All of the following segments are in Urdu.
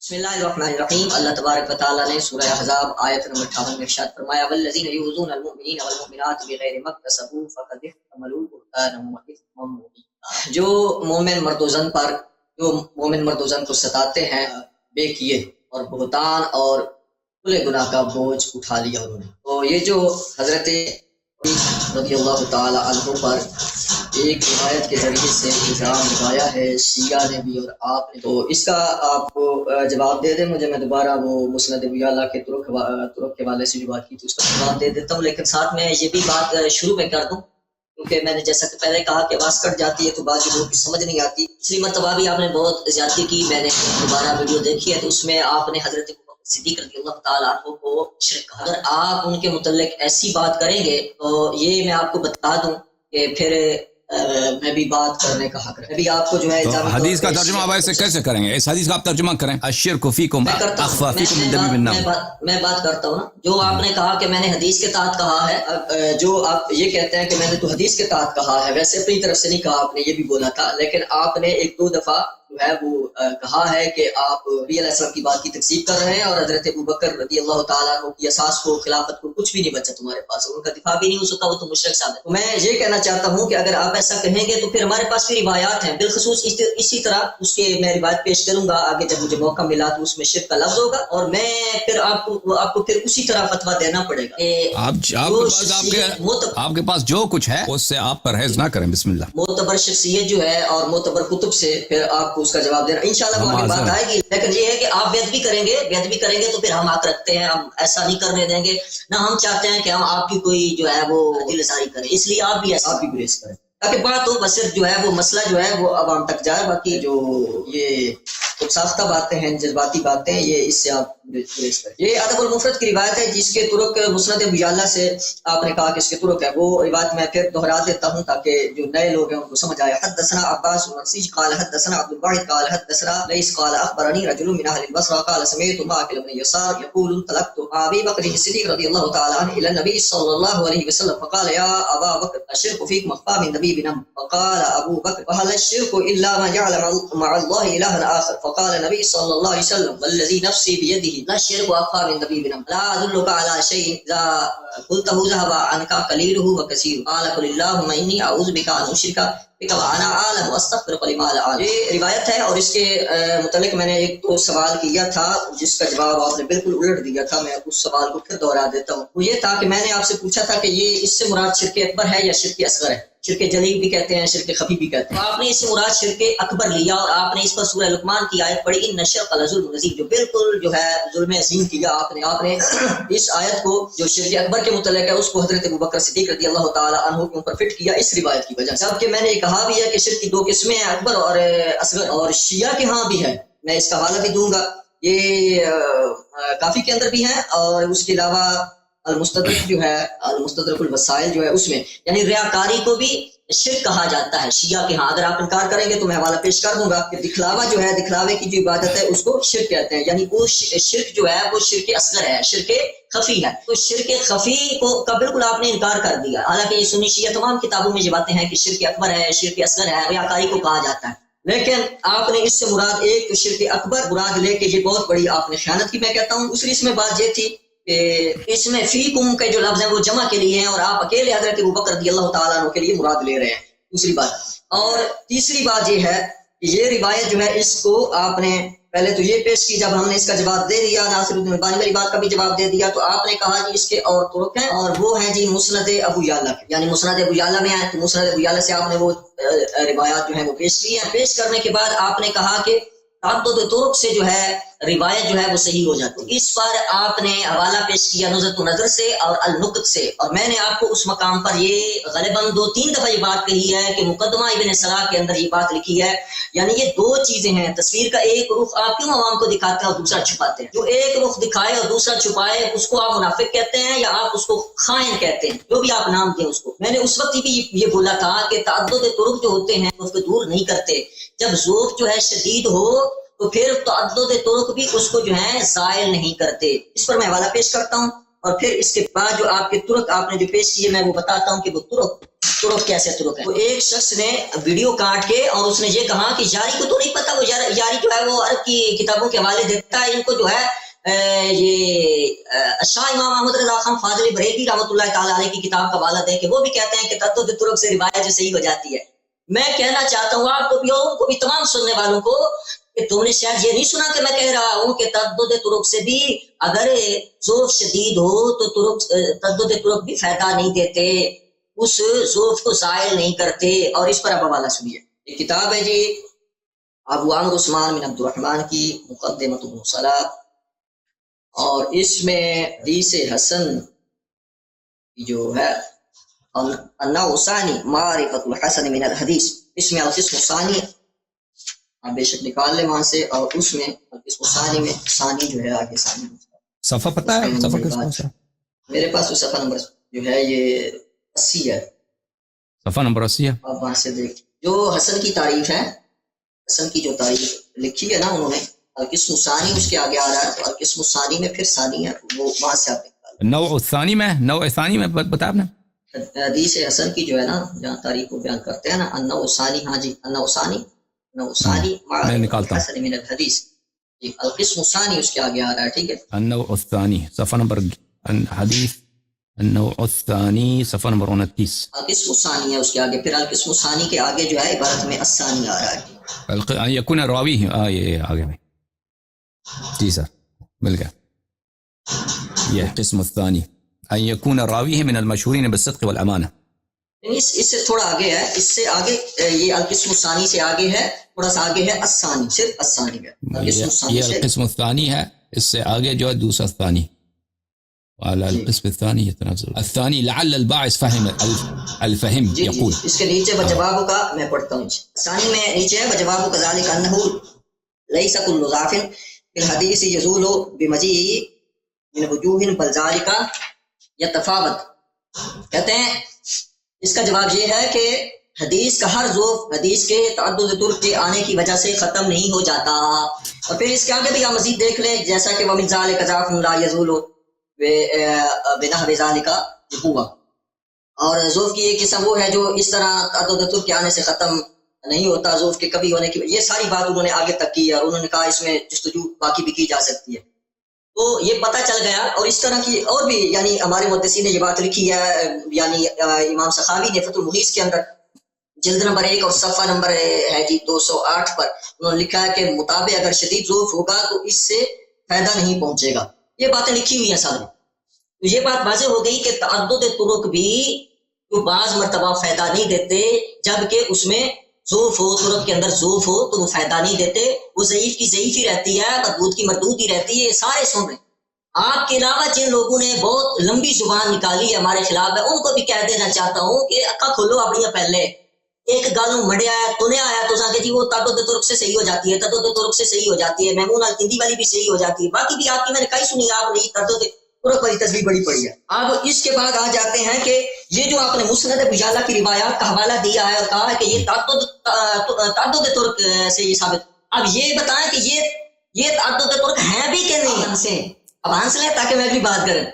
بسم اللہ الرحمن الرحیم۔ اللہ تبارک و تعالیٰ نے سورہ احزاب آیت نمبر 58 میں ارشاد فرمایا والذین یؤذون المؤمنین والمؤمنات بغیر ما اکتسبوا فقد احتملوا بہتانا واثما مبینا۔ جو مومن مرد و زن کو ستاتے ہیں بے کیے اور بہتان اور کھلے گناہ کا بوجھ اٹھا لیا انہوں نے۔ تو یہ جو حضرت رضی اللہ تعالی عنہ پر ایک روایت کے ذریعے سے الزام لگایا ہے شیعہ نے بھی اور آپ نے، تو اس کا آپ کو جواب دے دیں مجھے، میں دوبارہ وہ مسند ابو یعلا کے طرق کے حوالے سے جو بات کی تھی اس کا جواب دے دیتا ہوں، لیکن ساتھ میں یہ بھی بات شروع میں کر دوں کیونکہ میں نے جیسا کہ پہلے کہا کہ آواز کٹ جاتی ہے تو بعض لوگوں کی سمجھ نہیں آتی۔ پچھلی مرتبہ بھی آپ نے بہت زیادتی کی، میں نے دوبارہ ویڈیو دیکھی ہے تو اس میں آپ نے حضرت صدیق رضی اللہ تعالیٰ عنہ کو شرک کہا۔ اگر آپ ان کے متعلق ایسی بات کریں گے تو یہ میں آپ کو بتا دوں کہ پھر میں بھی بات کرنے کا حق ہے۔ میں بھی آپ کو جو ہے حدیث کا ترجمہ آپ ایسے کیسے کریں گے؟ اس حدیث کا آپ ترجمہ کریں، الشرک فیکم اخفی فیکم من دبیب النمل۔ میں بات کرتا ہوں نا، جو آپ نے کہا کہ میں نے حدیث کے تحت کہا ہے، جو آپ یہ کہتے ہیں کہ میں نے تو حدیث کے تحت کہا ہے، ویسے اپنی طرف سے نہیں کہا، آپ نے یہ بھی بولا تھا، لیکن آپ نے ایک دو دفعہ جو ہے وہ کہا ہے کہ آپ نبی علیہ السلام کی بات کی تکذیب کر رہے ہیں اور حضرت ابوبکر رضی اللہ تعالیٰ عنہ کی اساس کو، خلافت کو کچھ بھی نہیں بچا تمہارے پاس، ان کا دفاع بھی نہیں ہو سکا، وہ تو مشرک ثابت ہے۔ تو میں یہ کہنا چاہتا ہوں کہ اگر آپ ایسا کہیں گے تو پھر ہمارے پاس بھی روایات ہیں، بالخصوص اسی طرح اس کے میں روایت پیش کروں گا آگے جب مجھے موقع ملا تو اس میں شرک کا لفظ ہوگا اور میں پھر آپ کو پھر اسی طرح فتویٰ دینا پڑے گا۔ آپ کے پاس جو کچھ ہے اس سے آپ پرہیز نہ کریں، بسم اللہ۔ معتبر شخصیت جو ہے اور معتبر کتب سے پھر آپ کو اس کا جواب دینا انشاءاللہ وہ آگے بات آئے گی، لیکن یہ ہے کہ آپ بیعت بھی کریں گے تو پھر ہم حق رکھتے ہیں، ہم ایسا نہیں کرنے دیں گے، نہ ہم چاہتے ہیں کہ ہم آپ کی کوئی جو ہے وہ دل ساری کریں، اس لیے آپ بھی گریز کریں تاکہ بات ہو، بس صرف جو ہے وہ مسئلہ جو ہے وہ عوام تک جائے، باقی جو یہ ساختہ باتیں ہیں، جذباتی باتیں، یہ اس سے آپ گریز کریں۔ یہ ادب المفرد کی روایت ہے جس کے طرق مسند ابو یعلا سے آپ نے کہا کہ اس کے طرق ہے، وہ روایت میں پھر دہرا دیتا ہوں تاکہ جو نئے لوگ ہیں ان کو سمجھ آئے۔ حدثنا عباس بن نصیج قال حدثنا عبد الواحد قال حدثنا لیث قال اخبرني رجل من اهل البصره قال سمعت معقل بن يسار يقول انطلقت ابي بكر الصديق رضي الله تعالى عنه الى النبي صلى الله عليه وسلم فقال يا ابا بكر الشرك فيك مخفى من دبيب نمل، فقال ابو بكر وهل الشرك الا ما جعل مع الله الها اخر، فقال النبي صلى الله عليه وسلم والذي نفسي بيده لا الشرك اخفى من دبيب نمل، لا ادلك على شيء اذا قلته ذهب عنك قليله وكثيره، قال قل اللهم اني اعوذ بك ان اشرك وانا عالم واستغفرك لما لا اعلم۔ یہ روایت ہے اور اس کے متعلق میں نے ایک تو سوال کیا تھا جس کا جواب آپ نے بالکل الٹ دیا تھا، میں اس سوال کو پھر دوہرا دیتا ہوں۔ وہ یہ تھا کہ میں نے آپ سے پوچھا تھا کہ یہ اس سے مراد شرک اکبر ہے یا شرک اصغر ہے؟ شرک جلیل بھی کہتے ہیں، شرک خفی بھی کہتے ہیں، تو آپ نے اس سے مراد شرک اکبر لیا اور آپ نے اس پر سورہ لقمان کی آیت پڑھی ان الشرک لظلم عظیم، جو بالکل جو ہے ظلم عظیم کیا آپ نے اس آیت کو جو شرک اکبر کے متعلق ہے اس کو حضرت ابوبکر صدیق رضی اللہ تعالی عنہ کے اوپر فٹ کیا اس روایت کی وجہ سے، جبکہ میں نے کہا بھی ہے کہ شرک کی دو قسمیں ہیں، اکبر اور اصغر، اور شیعہ کے ہاں بھی ہے، میں اس کا حوالہ بھی دوں گا، یہ کافی کے اندر بھی ہیں، اور اس کے علاوہ المستدرک جو ہے، المستدرک الوسائل جو ہے اس میں، یعنی ریاکاری کو بھی شرک کہا جاتا ہے شیعہ کے ہاں۔ اگر آپ انکار کریں گے تو میں حوالہ پیش کر دوں گا کہ دکھلاوا جو ہے، دکھلاوے کی جو عبادت ہے اس کو شرک کہتے ہیں، یعنی وہ شرک جو ہے وہ شرک اصغر ہے، شرک خفی ہے، تو شرک خفی کا بالکل آپ نے انکار کر دیا، حالانکہ یہ سنی شیعہ تمام کتابوں میں یہ باتیں ہیں کہ شرک اکبر ہے، شرک اصغر ہے، ریاکاری کو کہا جاتا ہے، لیکن آپ نے اس سے مراد ایک شرک اکبر مراد لے کے یہ بہت بڑی آپ نے خیانت کی، میں کہتا ہوں۔ دوسری اس میں بات یہ تھی کہ اس میں فیکم کے جو لفظ ہیں وہ جمع کے لیے ہیں اور آپ اکیلے حضرت ابوبکر رضی اللہ تعالیٰ عنہ کے لیے مراد لے رہے ہیں، دوسری بات۔ اور تیسری بات یہ ہے کہ یہ روایت جو ہے اس کو آپ نے پہلے تو یہ پیش کی، جب ہم نے اس کا جواب دے دیا، ناصر الدین البانی والی بات کا بھی جواب دے دیا، تو آپ نے کہا کہ اس کے اور طرق ہیں اور وہ ہیں جی مسند ابو یعلا کے، یعنی مسند ابو یعلا میں آئے تو مسند ابو یعلا سے آپ نے وہ روایات جو ہیں وہ پیش کی ہیں۔ پیش کرنے کے بعد آپ نے کہا کہ تعدد طرق سے جو ہے روایت جو ہے وہ صحیح ہو جاتی ہے، اس پر آپ نے حوالہ پیش کیا نزہۃ النظر سے اور النقد سے، اور میں نے آپ کو اس مقام پر یہ غالباً 2-3 دفعہ یہ بات کہی ہے کہ مقدمہ ابن صلاح کے اندر یہ بات لکھی ہے، یعنی یہ دو چیزیں ہیں، تصویر کا ایک رخ آپ کیوں عوام کو دکھاتے ہیں اور دوسرا چھپاتے ہیں؟ جو ایک رخ دکھائے اور دوسرا چھپائے اس کو آپ منافق کہتے ہیں یا آپ اس کو خائن کہتے ہیں، جو بھی آپ نام دیں اس کو۔ میں نے اس وقت بھی یہ بولا تھا کہ تعدد طرق جو ہوتے ہیں اس کو دور نہیں کرتے، جب ذوق جو ہے شدید ہو تو پھر تعدد طرق بھی اس کو جو ہے زائل نہیں کرتے۔ اس پر میں حوالہ پیش کرتا ہوں اور پھر اس کے بعد جو آپ کے ترک آپ نے جو پیش کیے میں وہ بتاتا ہوں کہ وہ ترک کیسے ترک ہے. تو ایک شخص نے ویڈیو کاٹ کے اور اس نے یہ کہا کہ یاری کو تو نہیں پتا, وہ یاری جو ہے وہ عرب کی کتابوں کے حوالے دیتا ہے, ان کو جو ہے یہ شاہ امام احمد رضا خان فاضل بریلوی رحمۃ اللہ تعالی علیہ کی کتاب کا حوالہ دے کہ وہ بھی کہتے ہیں کہ تعدد ترک سے روایت جو صحیح ہو جاتی ہے. میں کہنا چاہتا ہوں آپ کو بھی اور ان کو بھی تمام سننے والوں کو کہ تم نے شاید یہ نہیں سنا کہ میں کہہ رہا ہوں کہ تعدد ترک سے بھی اگر ذوف شدید ہو تو تعدد ترک بھی فائدہ نہیں دیتے, اس ذوف کو زائل نہیں کرتے. اور اس پر اب حوالہ سنیے. یہ کتاب ہے جی ابو عمرو عثمان بن عبد الرحمن کی مقدمۃ ابن صلاح, اور اس میں حدیث حسن جو ہے النوع ثانی معرفۃ الحسن من الحدیث, اس میں القسم ثانی آپ بے شک نکال لیں وہاں سے, اور اس میں القسم ثانی میں ثانی جو ہے آگے ثانی صفحہ پتہ ہے صفحہ کس کا میرے پاس. وہ صفحہ نمبر جو ہے یہ 80 ہے, صفحہ نمبر 80 ہے. آپ وہاں سے دیکھ جو حسن کی تعریف ہے, حسن کی جو تعریف لکھی ہے نا انہوں نے, القسم ثانی اس کے آگے آ رہا ہے, تو القسم ثانی میں پھر ثانی ہے, وہ وہاں سے آپ نوع ثانی میں بتا آپ نے حدیث حسن کی جو ہے نا جہاں تاریخ کو بیان کرتے ہیں نا النوع ثانی, ہاں جی النوع ثانی میں نکالتا ہوں حسن من الحدیث, جی القسم ثانی اس کے آگے آ رہا ہے. ٹھیک ہے, النوع ثانی صفحہ نمبر حدیث النوع الثانی صفحہ نمبر 29. القسم ثانی ہے اس کے آگے, پھر القسم ثانی کے آگے جو ہے عبارت میں الثانی آ رہا ہے. یکون راوی یہ آگے میں جی سر مل گیا. یہ قسم الثانی ان یکون راوی من المشہورین بالصدق والامانہ, اس سے تھوڑا آگے ہے, اس سے آگے یہ القسم الثانی سے آگے ہے, تھوڑا سا آگے ہے الثانی, صرف الثانی ہے. یہ القسم الثانی ہے, اس سے آگے جو ہے دوسرا ثانی وعلى القسم الثاني يتنازل الثاني لعل الباعث فهم الفهم يقول. اس کے نیچے بجواب کا میں پڑھتا ہوں. ثانی میں نیچے ہے بجواب كذلك انه ليس كل ضعف في الحديث يزول بمجيء من وجوه بل ذلك يتفاوت. کہتے ہیں اس کا جواب یہ ہے کہ حدیث کا ہر ضعف حدیث کے تعدد طرق کے آنے کی وجہ سے ختم نہیں ہو جاتا. اور پھر اس کے آگے بھی آپ مزید دیکھ لیں, جیسا کہ ومن ذلك ضعف لا يزول بنحو ذلك ہوا, اور ضعف کی ایک قسم وہ ہے جو اس طرح تعدد طرق کے آنے سے ختم نہیں ہوتا, ضعف کے کبھی ہونے کی. یہ ساری بات انہوں نے آگے تک کی اور انہوں نے کہا اس میں جستجو باقی بھی کی جا سکتی ہے. تو یہ پتہ چل گیا. اور اس طرح کی اور بھی یعنی ہمارے محدثین نے یہ بات لکھی ہے, یعنی امام سخاوی نے فتح المغیث کے اندر جلد نمبر 1 اور صفحہ نمبر ہے جی 208 پر انہوں نے لکھا ہے کہ مطابق اگر شدید ضعف ہوگا تو اس سے فائدہ نہیں پہنچے گا. یہ باتیں لکھی ہوئی ہیں سامنے. تو یہ بات واضح ہو گئی کہ تعدد طرق بھی جو بعض مرتبہ فائدہ نہیں دیتے, جبکہ اس میں ضعف ہو, طرق کے اندر ضعف ہو تو وہ فائدہ نہیں دیتے, وہ ضعیف کی ضعیف ہی رہتی ہے, مردود کی مردود ہی رہتی ہے. یہ سارے سن رہے. آپ کے علاوہ جن لوگوں نے بہت لمبی زبان نکالی ہے ہمارے خلاف ہے, ان کو بھی کہہ دینا چاہتا ہوں کہ اکا کھولو اپنی پہلے ایک گالوں مڑیا ہے تو نے آیا تو کہ جی وہ تعدد طرق سے صحیح ہو جاتی ہے, تعدد طرق سے صحیح ہو جاتی ہے, میمون الکندی والی بھی صحیح ہو جاتی ہے, باقی بھی آپ کی میں نے کئی سنی, آپ نے تعدد طرق والی تصویر بڑی پڑی ہے. اب اس کے بعد آ جاتے ہیں کہ یہ جو آپ نے مسند ابو یعلا کی روایات کا حوالہ دیا ہے اور کہا ہے کہ یہ تعدد طرق سے یہ ثابت. اب یہ بتائیں کہ یہ تعدد طرق ہیں بھی کہ نہیں ہنسیں, اب ہنس لیں تاکہ میں بھی بات کروں.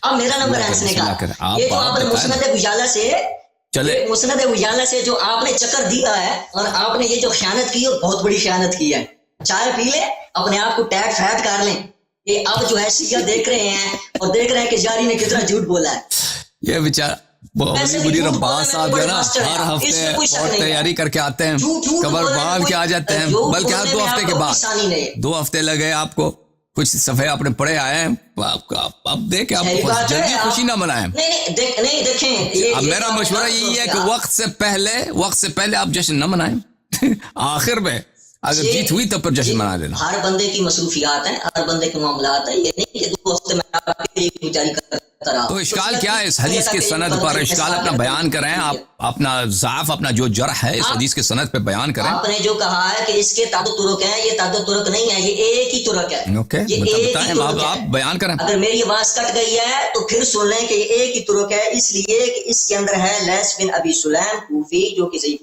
اب میرا نمبر ہنسنے کا. یہ جو آپ نے مسند ابو یعلا سے مسند ابو یعلا سے جو آپ نے چکر دیا ہے اور آپ نے یہ جو خیانت کی اور بہت بڑی خیانت کی ہے, چائے پی لیں اپنے آپ کو ٹیٹ فیٹ کر لیں کہ اب جو ہے شیعہ دیکھ رہے ہیں اور دیکھ رہے ہیں کہ جاری نے کتنا جھوٹ بولا ہے. یہ بیچارہ مدیر عباس صاحب جو ہے نا ہر ہفتے اور تیاری کر کے آتے ہیں, قبر بال کے آ جاتے ہیں, بلکہ آپ 2 ہفتے کے بعد 2 ہفتے لگے آپ کو, کچھ صفحے آپ نے پڑھے آئے ہیں, اب دیکھیں آپ کو جلدی خوشی نہ منائیں. نہیں دیکھیں, اب میرا مشورہ یہی ہے کہ وقت سے پہلے آپ جشن نہ منائیں, آخر میں اگر جیت ہوئی تو پھر جشن منا دینا. ہر بندے کی مصروفیات ہیں, ہر بندے کے معاملات ہیں, یہ نہیں کہ 2 ہفتے میں آپ کی جاری کرتا رہا. تو اشکال کیا ہے اس حدیث کی سند پر؟ اشکال اپنا بیان کریں, آپ اپنا ضعف, اپنا جو جرح ہے اس حدیث کی سند پہ بیان کریں. آپ نے جو کہا ہے کہ اس کے تعدد طرق ہیں, یہ تعدد طرق نہیں ہے, یہ ایک ہی طرق ہے. اوکے, بتائیں, آپ بیان کریں. اگر میری آواز کٹ گئی ہے تو پھر سن لیں کہ یہ ایک ہی طرق ہے, اس لیے کہ اس کے اندر ہے لیث بن ابی سلیم کوفی جو کہ ضعیف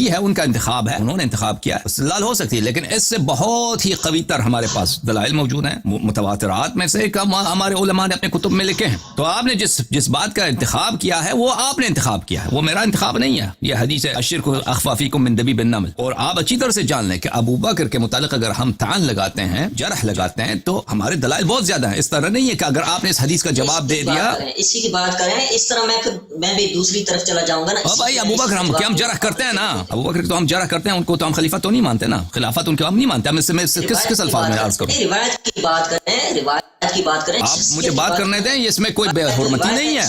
کی ہے ان کا انتخاب ہے, انہوں نے انتخاب کیا, استدلال ہو سکتی ہے, لیکن اس سے بہت ہی قوی تر ہمارے پاس دلائل موجود ہیں, متواترات میں سے ہمارے علماء نے اپنے کتب میں لکھے ہیں. تو آپ نے جس بات کا انتخاب کیا ہے وہ آپ نے انتخاب کیا ہے, وہ میرا انتخاب نہیں ہے. یہ حدیث ہے الشرک اخفی فیکم من دبیب النمل. اور آپ اچھی طرح سے جان لیں کہ ابو بکر کے متعلق اگر ہم طعن لگاتے ہیں, جرح لگاتے ہیں, تو ہمارے دلائل بہت زیادہ ہیں. اس طرح نہیں ہے کہ اگر آپ نے اس حدیث کا جواب دے دیا, اسی کی بات کریں, اس طرح میں بھی دوسری طرف چلا جاؤں گا نا. بھائی ابو بکر ہم جرح کرتے ہیں نا, ابو بکر تو ہم جرح کرتے ہیں, ان کو تو ہم خلیفہ تو نہیں مانتے نا, خلافت ان کو ہم نہیں مانتے. ہم اس سے کس الفاظ میں عرض کروں؟ روایت کی بات کریں, روایت کی بات کریں. آپ مجھے بات کرنے دیں, اس میں کوئی بے حرمتی نہیں ہے.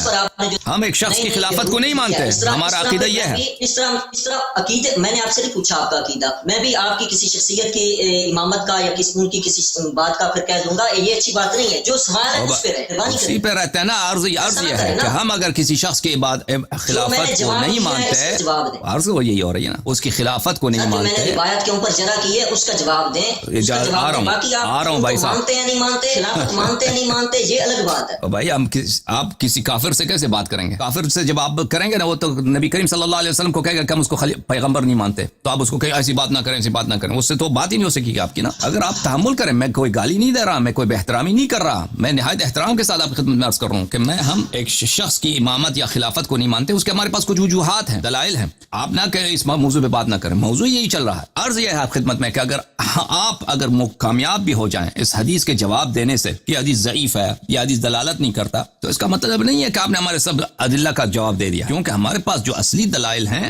ہم ایک شخص کی خلافت کو نہیں مانتے, ہمارا عقیدہ یہ ہے. اس طرح عقیدہ میں نے آپ سے نہیں پوچھا آپ کا عقیدہ, میں بھی آپ کی کسی شخصیت کی امامت کا یا ان کی کسی بات کا پھر کہہ دوں گا, یہ اچھی بات نہیں ہے. جو سوال ہے اس پہ اسی پہ رہتا ہے نا. عرض یہ ہے کہ ہم اگر کسی شخص کی خلافت کو نہیں مانتے, عرض وہ یہی ہو رہی ہے نا, اس کی خلافت کو نہیں مانتے. میں نے روایت کے اوپر جرا کی ہے, اس کا جواب دیں. آ رہا ہوں بھائی صاحب. مانتے ہیں نہیں مانتے, خلافت مانتے ہیں نہیں مانتے, یہ الگ بات ہے. بھائی آپ کسی کافر سے کیسے بات کریں گے؟ کافر سے جب آپ کریں گے نا, وہ تو نبی کریم صلی اللہ علیہ وسلم کو کہے گا کہ ہم اس کو پیغمبر نہیں مانتے, تو آپ اس کو کہیں ایسی بات نہ کریں, ایسی بات نہ کریں. اس سے تو بات ہی نہیں ہو سکے گی آپ کی نا. اگر آپ تحمل کریں, میں کوئی گالی نہیں دے رہا, میں کوئی بہترامی نہیں کر رہا, میں نہایت احترام کے ساتھ آپ کی خدمت میں عرض کر رہا ہوں کہ ہم ایک شخص کی امامت یا خلافت کو نہیں مانتے, اس کے ہمارے پاس کچھ وجوہات ہیں, دلائل ہیں. آپ نہ کہ اس موضوع پہ بات نہ کریں, موضوع یہی چل رہا ہے. عرض یہ ہے آپ خدمت میں کہ اگر کامیاب بھی ہو جائیں اس حدیث کے جواب دینے سے کہ حدیث ضعیف ہے یا حدیث دلالت نہیں کرتا, تو اس کا مطلب نہیں ہے کہ آپ نے ہمارے سب ادلہ کا جواب دے دیا, کیونکہ ہمارے پاس جو اصلی دلائل ہیں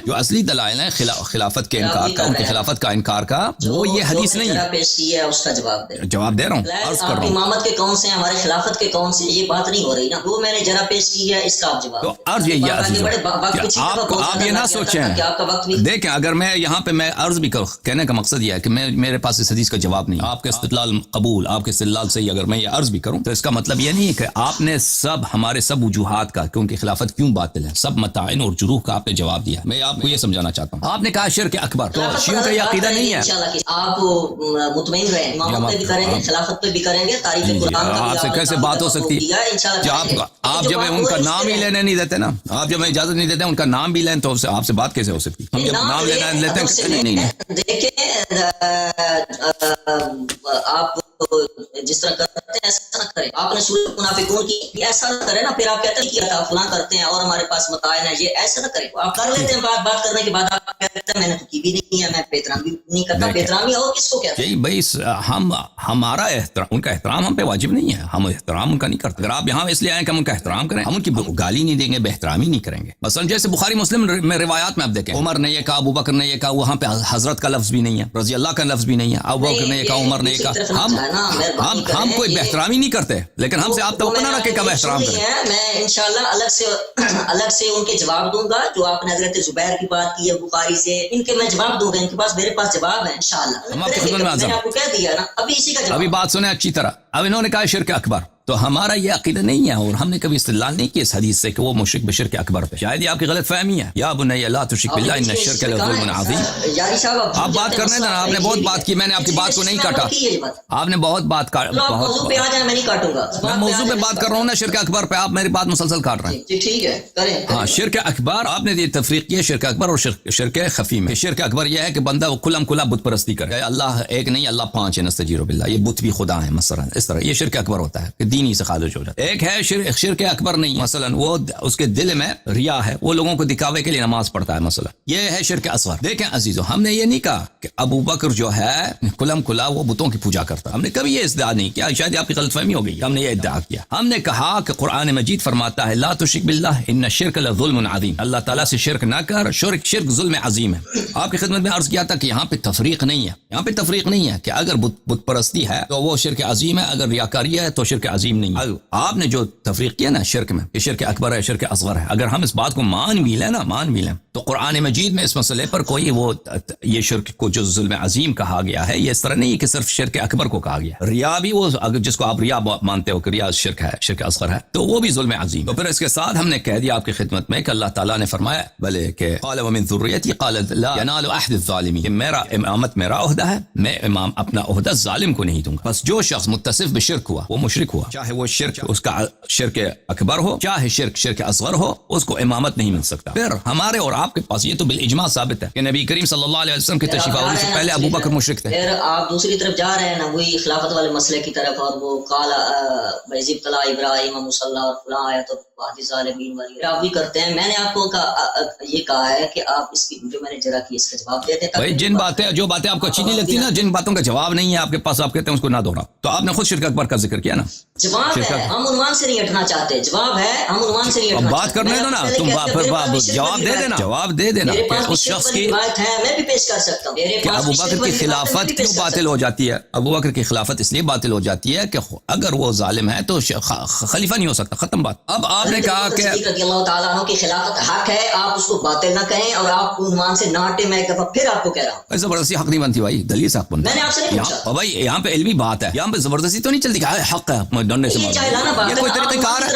خلافت کے انکار کا, ان کی خلافت کا انکار کا, وہ یہ حدیث نہیں ہے. اس کا جواب دے رہا ہوں, عرض کر رہا ہوں. امامت کے کون سے ہیں, ہمارے خلافت کے کون سے, یہ بات نہیں ہو رہی نا. وہ میں نے جرا پیش کی ہے, اس کا آپ جواب. تو عرض یہی ہے, آپ یہ نہ سوچیں. دیکھیں, اگر میں یہاں پہ میں عرض بھی کروں, کہنے کا مقصد یہ ہے کہ میرے پاس اس حدیث کا جواب نہیں, آپ کے استدلال قبول, آپ کے استدلال سے اگر میں یہ عرض بھی کروں, تو اس کا مطلب یہ نہیں ہے کہ آپ نے ہمارے سب وجوہات کا, کیونکہ خلافت کیوں باطل ہے, سب متاعن اور جروح کا آپ نے جواب دیا. میں آپ کو یہ سمجھانا چاہتا ہوں. آپ نے کہا شرک اکبر, تو شیعوں کا یہ عقیدہ نہیں ہے. آپ مطمئن رہیں, امامت پہ بھی کریں گے, خلافت پہ بھی کریں گے, تاریخ قرآن کا آپ سے کیسے بات ہو سکتی ہے؟ آپ جب ان کا نام ہی لینے نہیں دیتے نا, آپ جب اجازت نہیں دیتے ان کا نام بھی لیں, تو آپ سے بات کیسے ہو سکتی؟ ہم جب نام لینا لیتے ہیں, نہیں. دیکھیں, آپ جس طرح کرتے ہیں ایسا نہ کریں. آپ نے سورۃ منافقون کی, ایسا نہ کریں نا, پھر آپ کہتے ہیں کیا تھا فلاں کرتے ہیں اور ہمارے پاس متعین ہے, یہ ایسا نہ کریں. آپ کر لیتے ہیں, بات کرنے کے بعد آپ کہتے ہیں میں نے تو کی بھی نہیں ہے, میں بے احترامی نہیں کرتا. بے احترامی اور کس کو کہتے ہیں بھائی؟ ہمارا احترام, ان کا احترام ہم پہ واجب نہیں ہے, ہم احترام ان کا نہیں کرتے. اگر آپ یہاں اس لیے آئیں کہ ہم ان کا احترام کریں, ہم ان کی گالی نہیں دیں گے, بے احترامی نہیں کریں گے. مثلا جیسے بخاری مسلم میں روایات میں آپ دیکھیں, عمر نے یہ کہا, ابو بکر نے یہ کہا, وہاں پہ حضرت کا لفظ بھی نہیں ہے, رضی اللہ کا لفظ بھی نہیں ہے, ابو بکر نے یہ کہا, عمر نے یہ کہا. ہم کوئی بہترامی نہیں کرتے, لیکن ہم سے آپ توقع نہ رکھیں کہ ہم احترام کریں. میں انشاءاللہ الگ سے ان کے جواب دوں گا. جو آپ نے حضرت زبیر کی بات کی ہے بخاری سے, ان کے میں جواب دوں گا, ان کے پاس میرے پاس جواب ہے انشاءاللہ. ہم آپ کی خدمت میں حاضر ہیں. میں نے آپ کو کہہ دیا نا, ابھی اسی کا جواب. ابھی بات سنیں اچھی طرح. اب انہوں نے کہا شرک اکبر, تو ہمارا یہ عقیدہ نہیں ہے, اور ہم نے کبھی استدلال نہیں کیا اس حدیث سے کہ وہ مشرک بشرک اکبر پہ. شاید یہ آپ کی غلط فہمی ہے. یا بنی لا تشرک باللہ ان الشرک لظلم عظیم. آپ بات کرنے دیں, آپ نے بہت بات کی, میں نے آپ کی بات کو نہیں کاٹا. آپ نے بہت بات موضوع پہ آ جائیں, میں نہیں کاٹوں گا. میں موضوع پہ بات کر رہا ہوں نا, شرک اکبر پہ آپ میری بات مسلسل کاٹ رہے ہیں. ٹھیک ہے, کریں. ہاں, شرک اکبر آپ نے یہ تفریق کی ہے, شرک اکبر اور شرک خفی میں. شرک اکبر یہ ہے کہ بندہ کھلم کھلا بت پرستی کرے, اللہ ایک نہیں اللہ پانچ ہے, نستجیر باللہ, یہ بت بھی خدا ہیں مثلا, اس طرح یہ شرک اکبر ہوتا ہے کہ دین ہی سے خارج ہو جاتا ہے. ایک ہے شرک اکبر نہیں, مثلا وہ اس کے دل میں ریا ہے, وہ لوگوں کو دکھاوے کے لیے نماز پڑھتا ہے, مثلا یہ ہے شرک اصغر. دیکھیں عزیزو, ہم نے یہ نہیں کہا کہ ابو بکر جو ہے کلم کلا وہ بتوں کی پوجا کرتا, ہم نے کبھی یہ ادعا نہیں کیا. شاید آپ کی غلط فہمی ہو گئی, ہم نے یہ ادعا کیا. ہم نے کہا کہ قرآن مجید فرماتا ہے لا تشرک باللہ ان الشرک لظلم عظیم, اللہ تعالیٰ سے شرک نہ کر, شرک ظلم عظیم ہے. آپ کی خدمت میں عرض کیا تھا کہ یہاں پہ تفریق نہیں ہے, یہاں پہ تفریق نہیں ہے کہ اگر بت پرستی ہے تو وہ شرک عظیم ہے, اگر ریاکاری ہے تو شرک عظیم نہیں ہے. آپ نے جو تفریق کیا نا شرک میں, یہ شرک اکبر ہے, شرک اصغر ہے, اگر ہم اس بات کو مان بھی لیں تو قرآن مجید میں اس مسئلے پر کوئی وہ یہ شرک کو جو ظلم عظیم کہا گیا ہے, یہ اس طرح نہیں کہ صرف شرک اکبر کو کہا گیا. ریا بھی وہ, اگر جس کو آپ ریا مانتے ہو کہ ریا شرک ہے, شرک اصغر ہے, تو وہ بھی ظلم عظیم. تو پھر اس کے ساتھ ہم نے کہہ دیا آپ کی خدمت میں کہ اللہ تعالیٰ نے فرمایا بلے کہ قال ومن ذریتی قال لا ينال احد الظالمین, میرا امامت میرا عہدہ ہے, میں امام اپنا عہدہ ظالم کو نہیں دوں گا. بس جو شخص متصف بشرک ہوا وہ مشرک ہوا, چاہے وہ شرک اس کا شرک اکبر ہو چاہے شرک اصغر ہو, اس کو امامت نہیں مل سکتا. پھر ہمارے اور آپ کے پاس یہ تو بالاجماع ثابت ہے کہ نبی کریم صلی اللہ علیہ وسلم کی تشریف آوری سے پہلے ابو بکر مشرک تھے. پھر آپ دوسری طرف جا رہے ہیں نا وہی خلافت والے مسئلے کی طرف, اور وہ قال بعض ابتلا ابراہیم مصلی اور فلاں آیت بعد ظالمین والی آپ بھی کرتے ہیں. میں نے آپ کو یہ کہا ہے کہ آپ اس کی جو میں نے جرا کی اس کا جواب دیتے ہیں. بھائی جن باتیں جو باتیں آپ کو اچھی نہیں لگتی نا, جن باتوں کا جواب نہیں ہے آپ کے پاس, آپ کہتے ہیں اس کو نہ دوہراؤ. تو آپ نے خود شرک اکبر کا ذکر کیا نا. جواب ہے, ہم عنوان سے نہیں ہٹنا چاہتے. جواب ہے, ہم عنوان سے نہیں ہٹنا. بات کرنے دو نا, تم جواب دے دینا, جواب دے دینا. اس شخص کی میں بھی پیش کر سکتا ہوں کہ ابو بکر کی خلافت کیوں باطل ہو جاتی ہے. ابو بکر کی خلافت اس لیے باطل ہو جاتی ہے کہ اگر وہ ظالم ہے تو خلیفہ نہیں ہو سکتا, ختم بات. اب آپ نے کہا کہ رضی اللہ تعالیٰ عنہ کی خلافت حق ہے, آپ اس کو باطل نہ کہیں اور آپ عنوان سے نہ ہٹیں. میں ایک دفعہ پھر آپ کو کہہ رہا ہوں زبردستی حق نہیں بنتی بھائی, دلیل سے حق بنتا. میں نے آپ سے نہیں پوچھا بھائی, یہاں پہ علمی بات ہے, یہاں پہ زبردستی تو نہیں چلتی کہ حق ہے ڈرنے سے. یہ کوئی طریقہ کار ہے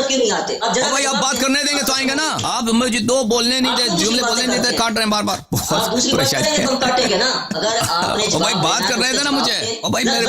بھائی. آپ بات کرنے دیں گے تو آئیں گے نا. آپ مجھے دو بولنے نہیں دے, جملے بولنے نہیں دے, کاٹ رہے ہیں بار بار. بھائی بات کر رہے تھے نا مجھے, بھائی میرے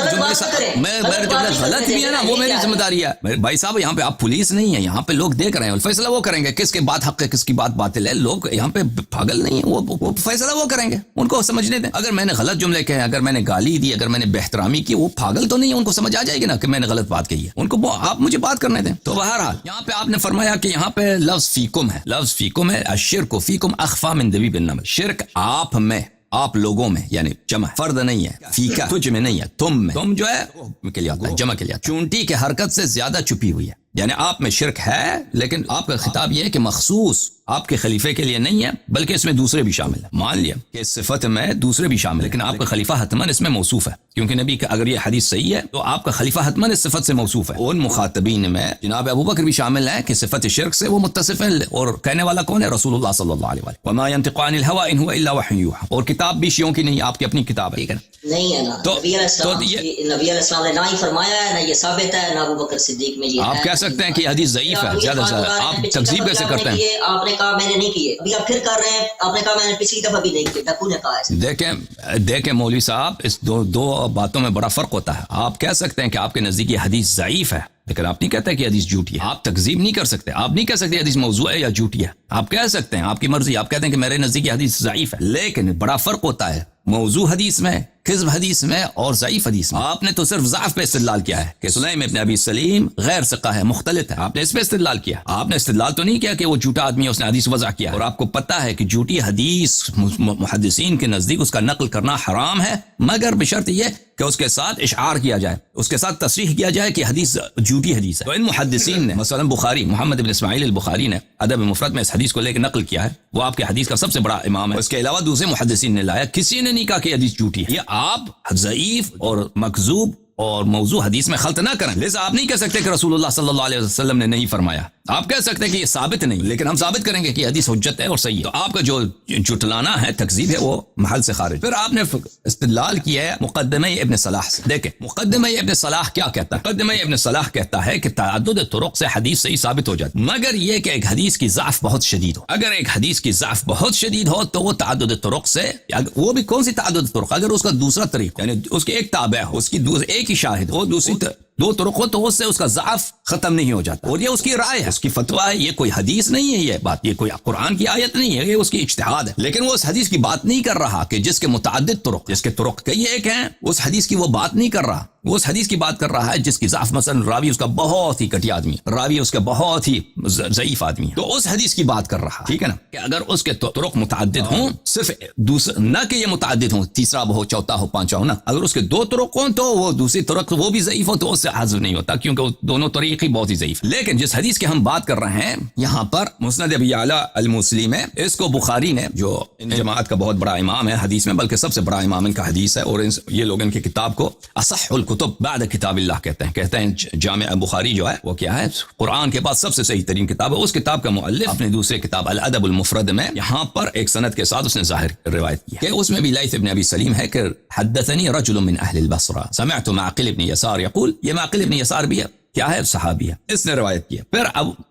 جملے غلط بھی ہے نا, وہ میری ذمہ داری ہے. بھائی صاحب یہاں پہ آپ پولیس نہیں ہے, یہاں پہ لوگ دیکھ رہے ہیں, فیصلہ وہ کریں گے کس کے بات حق ہے کس کی بات باطل ہے. لوگ یہاں پہ پاگل نہیں ہیں, وہ فیصلہ وہ کریں گے, ان کو سمجھنے دیں. اگر میں نے غلط جملے کہے, اگر میں نے گالی دی, اگر میں نے بے احترامی کی, وہ پاگل تو نہیں ہے, ان کو سمجھ آ جائے گی نا کہ میں نے غلط بات کہی ہے. ان کو آپ مجھے بات کرنے دیں. تو بہرحال یہاں پہ آپ نے فرمایا کہ یہاں پہ لفظ فیکم ہے, لفظ فیکم ہے. الشرک فیکم اخفی من دبیب النمل. شرک آپ میں, آپ لوگوں میں, یعنی جمع فرد نہیں ہے. فیکا تجھ میں نہیں ہے, تم میں. تم جو ہے کے لیے آتا ہے, جمع کے لیے آتا ہے. چونٹی کے حرکت سے زیادہ چھپی ہوئی ہے, یعنی آپ میں شرک ہے, لیکن آپ کا خطاب یہ ہے کہ مخصوص آپ کے خلیفے کے لیے نہیں ہے, بلکہ اس میں دوسرے بھی شامل ہیں. مان لیا کہ اس صفت میں دوسرے بھی شامل ہیں, لیکن آپ کا خلیفہ حتماً اس میں موصوف ہے, کیونکہ نبی کا اگر یہ حدیث صحیح ہے تو آپ کا خلیفہ حتماً اس صفت سے موصوف ہے. ان مخاطبین میں جناب ابو بکر بھی شامل ہیں کہ صفت شرک سے وہ متصف ہیں, اور کہنے والا کون ہے؟ رسول اللہ صلی اللہ علیہ وسلم. وما ينطق عن الهوى ان هو الا وحي يوحى. اور کتاب بھی شیعوں کی نہیں, آپ کی اپنی کتاب ہے. ٹھیک ہے نہیں ہے نا, نبی علیہ السلام نے نہ ہی فرمایا ہے, نہ یہ ثابت ہے, نہ ابو بکر صدیق میں یہ ہے. آپ کہہ سکتے ہیں کہ یہ حدیث ضعیف ہے, زیادہ سے زیادہ آپ تکذیب کیسے کرتے ہیں؟ آپ نے کہا میں نے نہیں کیے, ابھی آپ پھر کر رہے ہیں. آپ نے کہا میں نے پچھلی دفعہ بھی نہیں کیے, ڈاکو نے کہا ہے. دیکھیں مولوی صاحب, اس دو باتوں میں بڑا فرق ہوتا ہے. آپ کہہ سکتے ہیں کہ آپ کے نزدیک یہ حدیث ضعیف ہے, لیکن آپ نہیں کہتے کہ حدیث جھوٹی ہے. آپ تکذیب نہیں کر سکتے, آپ نہیں کہہ سکتے حدیث موضوع ہے یا جھوٹی ہے. آپ کہہ سکتے ہیں, آپ کی مرضی, آپ کہتے ہیں کہ میرے نزدیک یہ حدیث ضعیف ہے, لیکن بڑا فرق ہوتا ہے موضوع حدیث میں, کذب حدیث میں, اور ضعیف حدیث میں. آپ نے تو صرف ضعف پہ استدلال کیا ہے کہ سلیم ابن ابی سلیم غیر ثقہ ہے, مختلط ہے. آپ نے اس پہ استدلال کیا, آپ نے استدلال تو نہیں کیا کہ وہ جھوٹا آدمی ہے, اس نے حدیث وضع کیا. اور آپ کو پتا ہے کہ جھوٹی حدیث محدثین کے نزدیک اس کا نقل کرنا حرام ہے, مگر بشرط یہ کہ اس کے ساتھ اشعار کیا جائے, اس کے ساتھ تصریح کیا جائے کہ حدیث جھوٹی حدیث ہے. تو ان محدثین نے مثلا بخاری, محمد بن اسماعیل البخاری نے ادب مفرد میں اس حدیث کو لے کے نقل کیا ہے, وہ آپ کے حدیث کا سب سے بڑا امام ہے. اس کے علاوہ دوسرے محدثین نے لایا, کسی نے نہیں کہا کہ حدیث جھوٹی ہے. یہ آپ ضعیف اور مکذوب اور موضوع حدیث میں خلط نہ کریں. لہذا آپ نہیں کہہ سکتے کہ رسول اللہ صلی اللہ علیہ وسلم نے نہیں فرمایا. آپ کہہ سکتے ہیں کہ یہ ثابت نہیں, لیکن ہم ثابت کریں گے کہ یہ حدیث حجت ہے اور صحیح ہے. تو آپ کا جو جھٹلانا ہے, تکذیب ہے, وہ محل سے خارج. پھر آپ نے استدلال کیا ہے مقدمہ ابن صلاح سے. دیکھیں مقدمہ ابن صلاح کیا کہتا ہے. مقدمہ ابن صلاح کہتا ہے کہ تعدد طرق سے حدیث صحیح ثابت ہو جاتی, مگر یہ کہ ایک حدیث کی ضعف بہت شدید ہو. اگر ایک حدیث کی ضعف بہت شدید ہو تو وہ تعدد طرق سے, وہ بھی کون سی تعدد طرق, اگر اس کا دوسرا طریق یعنی اس کے ایک تابع ہو, اس کی ایک ہی شاہد ہو, دوسری دو طرق ہو, تو اس سے اس کا ضعف ختم نہیں ہو جاتا. اور یہ اس کی رائے ہے, اس کی فتویٰ ہے, یہ کوئی حدیث نہیں ہے, یہ بات, یہ کوئی قرآن کی آیت نہیں ہے, یہ اس کی اجتہاد ہے. لیکن وہ اس حدیث کی بات نہیں کر رہا کہ جس کے متعدد طرق, جس کے طرق کئی ایک ہیں, اس حدیث کی وہ بات نہیں کر رہا. وہ اس حدیث کی بات کر رہا ہے جس کی ضعف, مثلا راوی اس کا بہت ہی گھٹیا آدمی, راوی اس کا بہت ہی ضعیف آدمی, تو اس حدیث کی بات کر رہا. ٹھیک ہے نا, کہ اگر اس کے طرق متعدد ہوں, صرف دوسرا نہ کہ یہ متعدد ہوں, تیسرا ہو, چوتھا ہو, پانچواں ہو نا, اگر اس کے دو طرق ہوں تو وہ دوسری طرق وہ بھی ضعیف ہو, تو اس سے حذف نہیں ہوتا, کیونکہ دونوں طریق ہی بہت ہی ضعیف. لیکن جس حدیث کی ہم بات کر رہے ہیں یہاں پر, مسند ابی یعلا الموصلی میں, اس کو بخاری نے, جو ان جماعت کا بہت بڑا امام ہے حدیث میں, بلکہ سب سے بڑا امام ان کا حدیث ہے, اور یہ لوگ ان کی کتاب کو اصح الکتب بعد کتاب اللہ کہتے ہیں. جامع بخاری جو ہے وہ کیا ہے, قرآن کے بعد سب سے صحیح ترین کتاب ہے. اس کتاب کا مؤلف اپنے دوسرے کتاب الادب المفرد میں یہاں پر ایک سند کے ساتھ اس نے ظاہر روایت کی کہ اس میں بھی لیث ابن ابی سلیم ہے کہ حدثنی رجل من اہل البصرہ سمعت معقل ابن یسار یقول. یہ معقل ابن یسار بھی ہے, کیا ہے, صحابی ہے, اس نے روایت کیا. پھر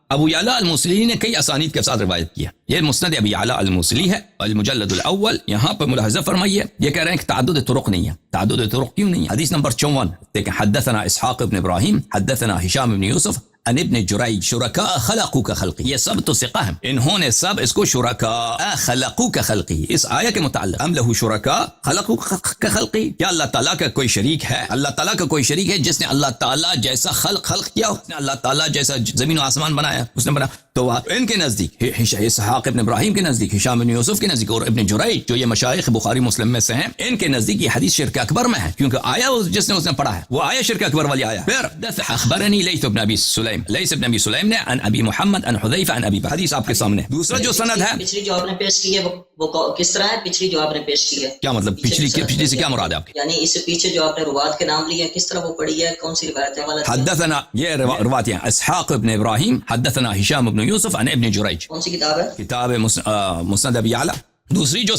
ابو یعلا الموصلی نے کئی اسانید کے ساتھ روایت کیا. یہ مسند ابی یعلا الموصلی ہے, المجلد الاول. یہاں پر ملاحظہ فرمائیے, یہ کہہ رہے ہیں کہ تعدد طرق نہیں ہے. تعدد طرق کیوں نہیں ہے؟ حدیث نمبر 54 دیکھیں, حدثنا اسحاق ابن ابراہیم حدثنا ہشام ابن یوسف عن ابن جريج شركاء خلقوا كخلقه. یہ سب تو ثقہ ہیں، انہوں نے سب اس کو شركاء خلقوا كخلقه اس آیہ کے متعلق. ام له شركاء خلقوا كخلقه، کیا اللہ تعالیٰ کا کوئی شریک ہے؟ اللہ تعالیٰ کا کوئی شریک ہے جس نے اللہ تعالیٰ جیسا خلق کیا، اس نے اللہ تعالیٰ جیسا زمین و آسمان بنایا، اس نے بنا. تو ان کے نزدیک اسحاق ابن ابراہیم کے نزدیک، ہشام بن یوسف کے نزدیک اور ابن جریج جو یہ مشائخ بخاری مسلم میں سے ہیں، ان کے نزدیک یہ حدیث شرک اکبر میں ہے، کیونکہ آیا جس نے اس نے پڑھا ہے وہ آیا شرک اکبر والی آیا. پھر اخبرنی لیث بن ابی سلیم، لیث بن ابی سلیم نے عن ابی محمد عن حذیفہ عن ابی بکر. حدیث آپ کے سامنے. دوسرا جو سند ہے، پچھلی جو آپ نے پیش کی ہے وہ کس طرح ہے؟ پچھلی جو آپ نے پیش کی ہے کیا مطلب؟ پچھلی سے کیا مراد ہے آپ کی؟ یعنی اس سے پیچھے جو آپ نے روات کے نام لیے کس طرح وہ پڑھی ہے، کون سی روایت ہے؟ حدثنا، یہ روایت ہیں اسحاق ابن ابراہیم حدثنا ہشام بن یوسف عن ابن جریج. کون سی کتاب ہے؟ کتاب مسند ابی اعلی. دوسری جو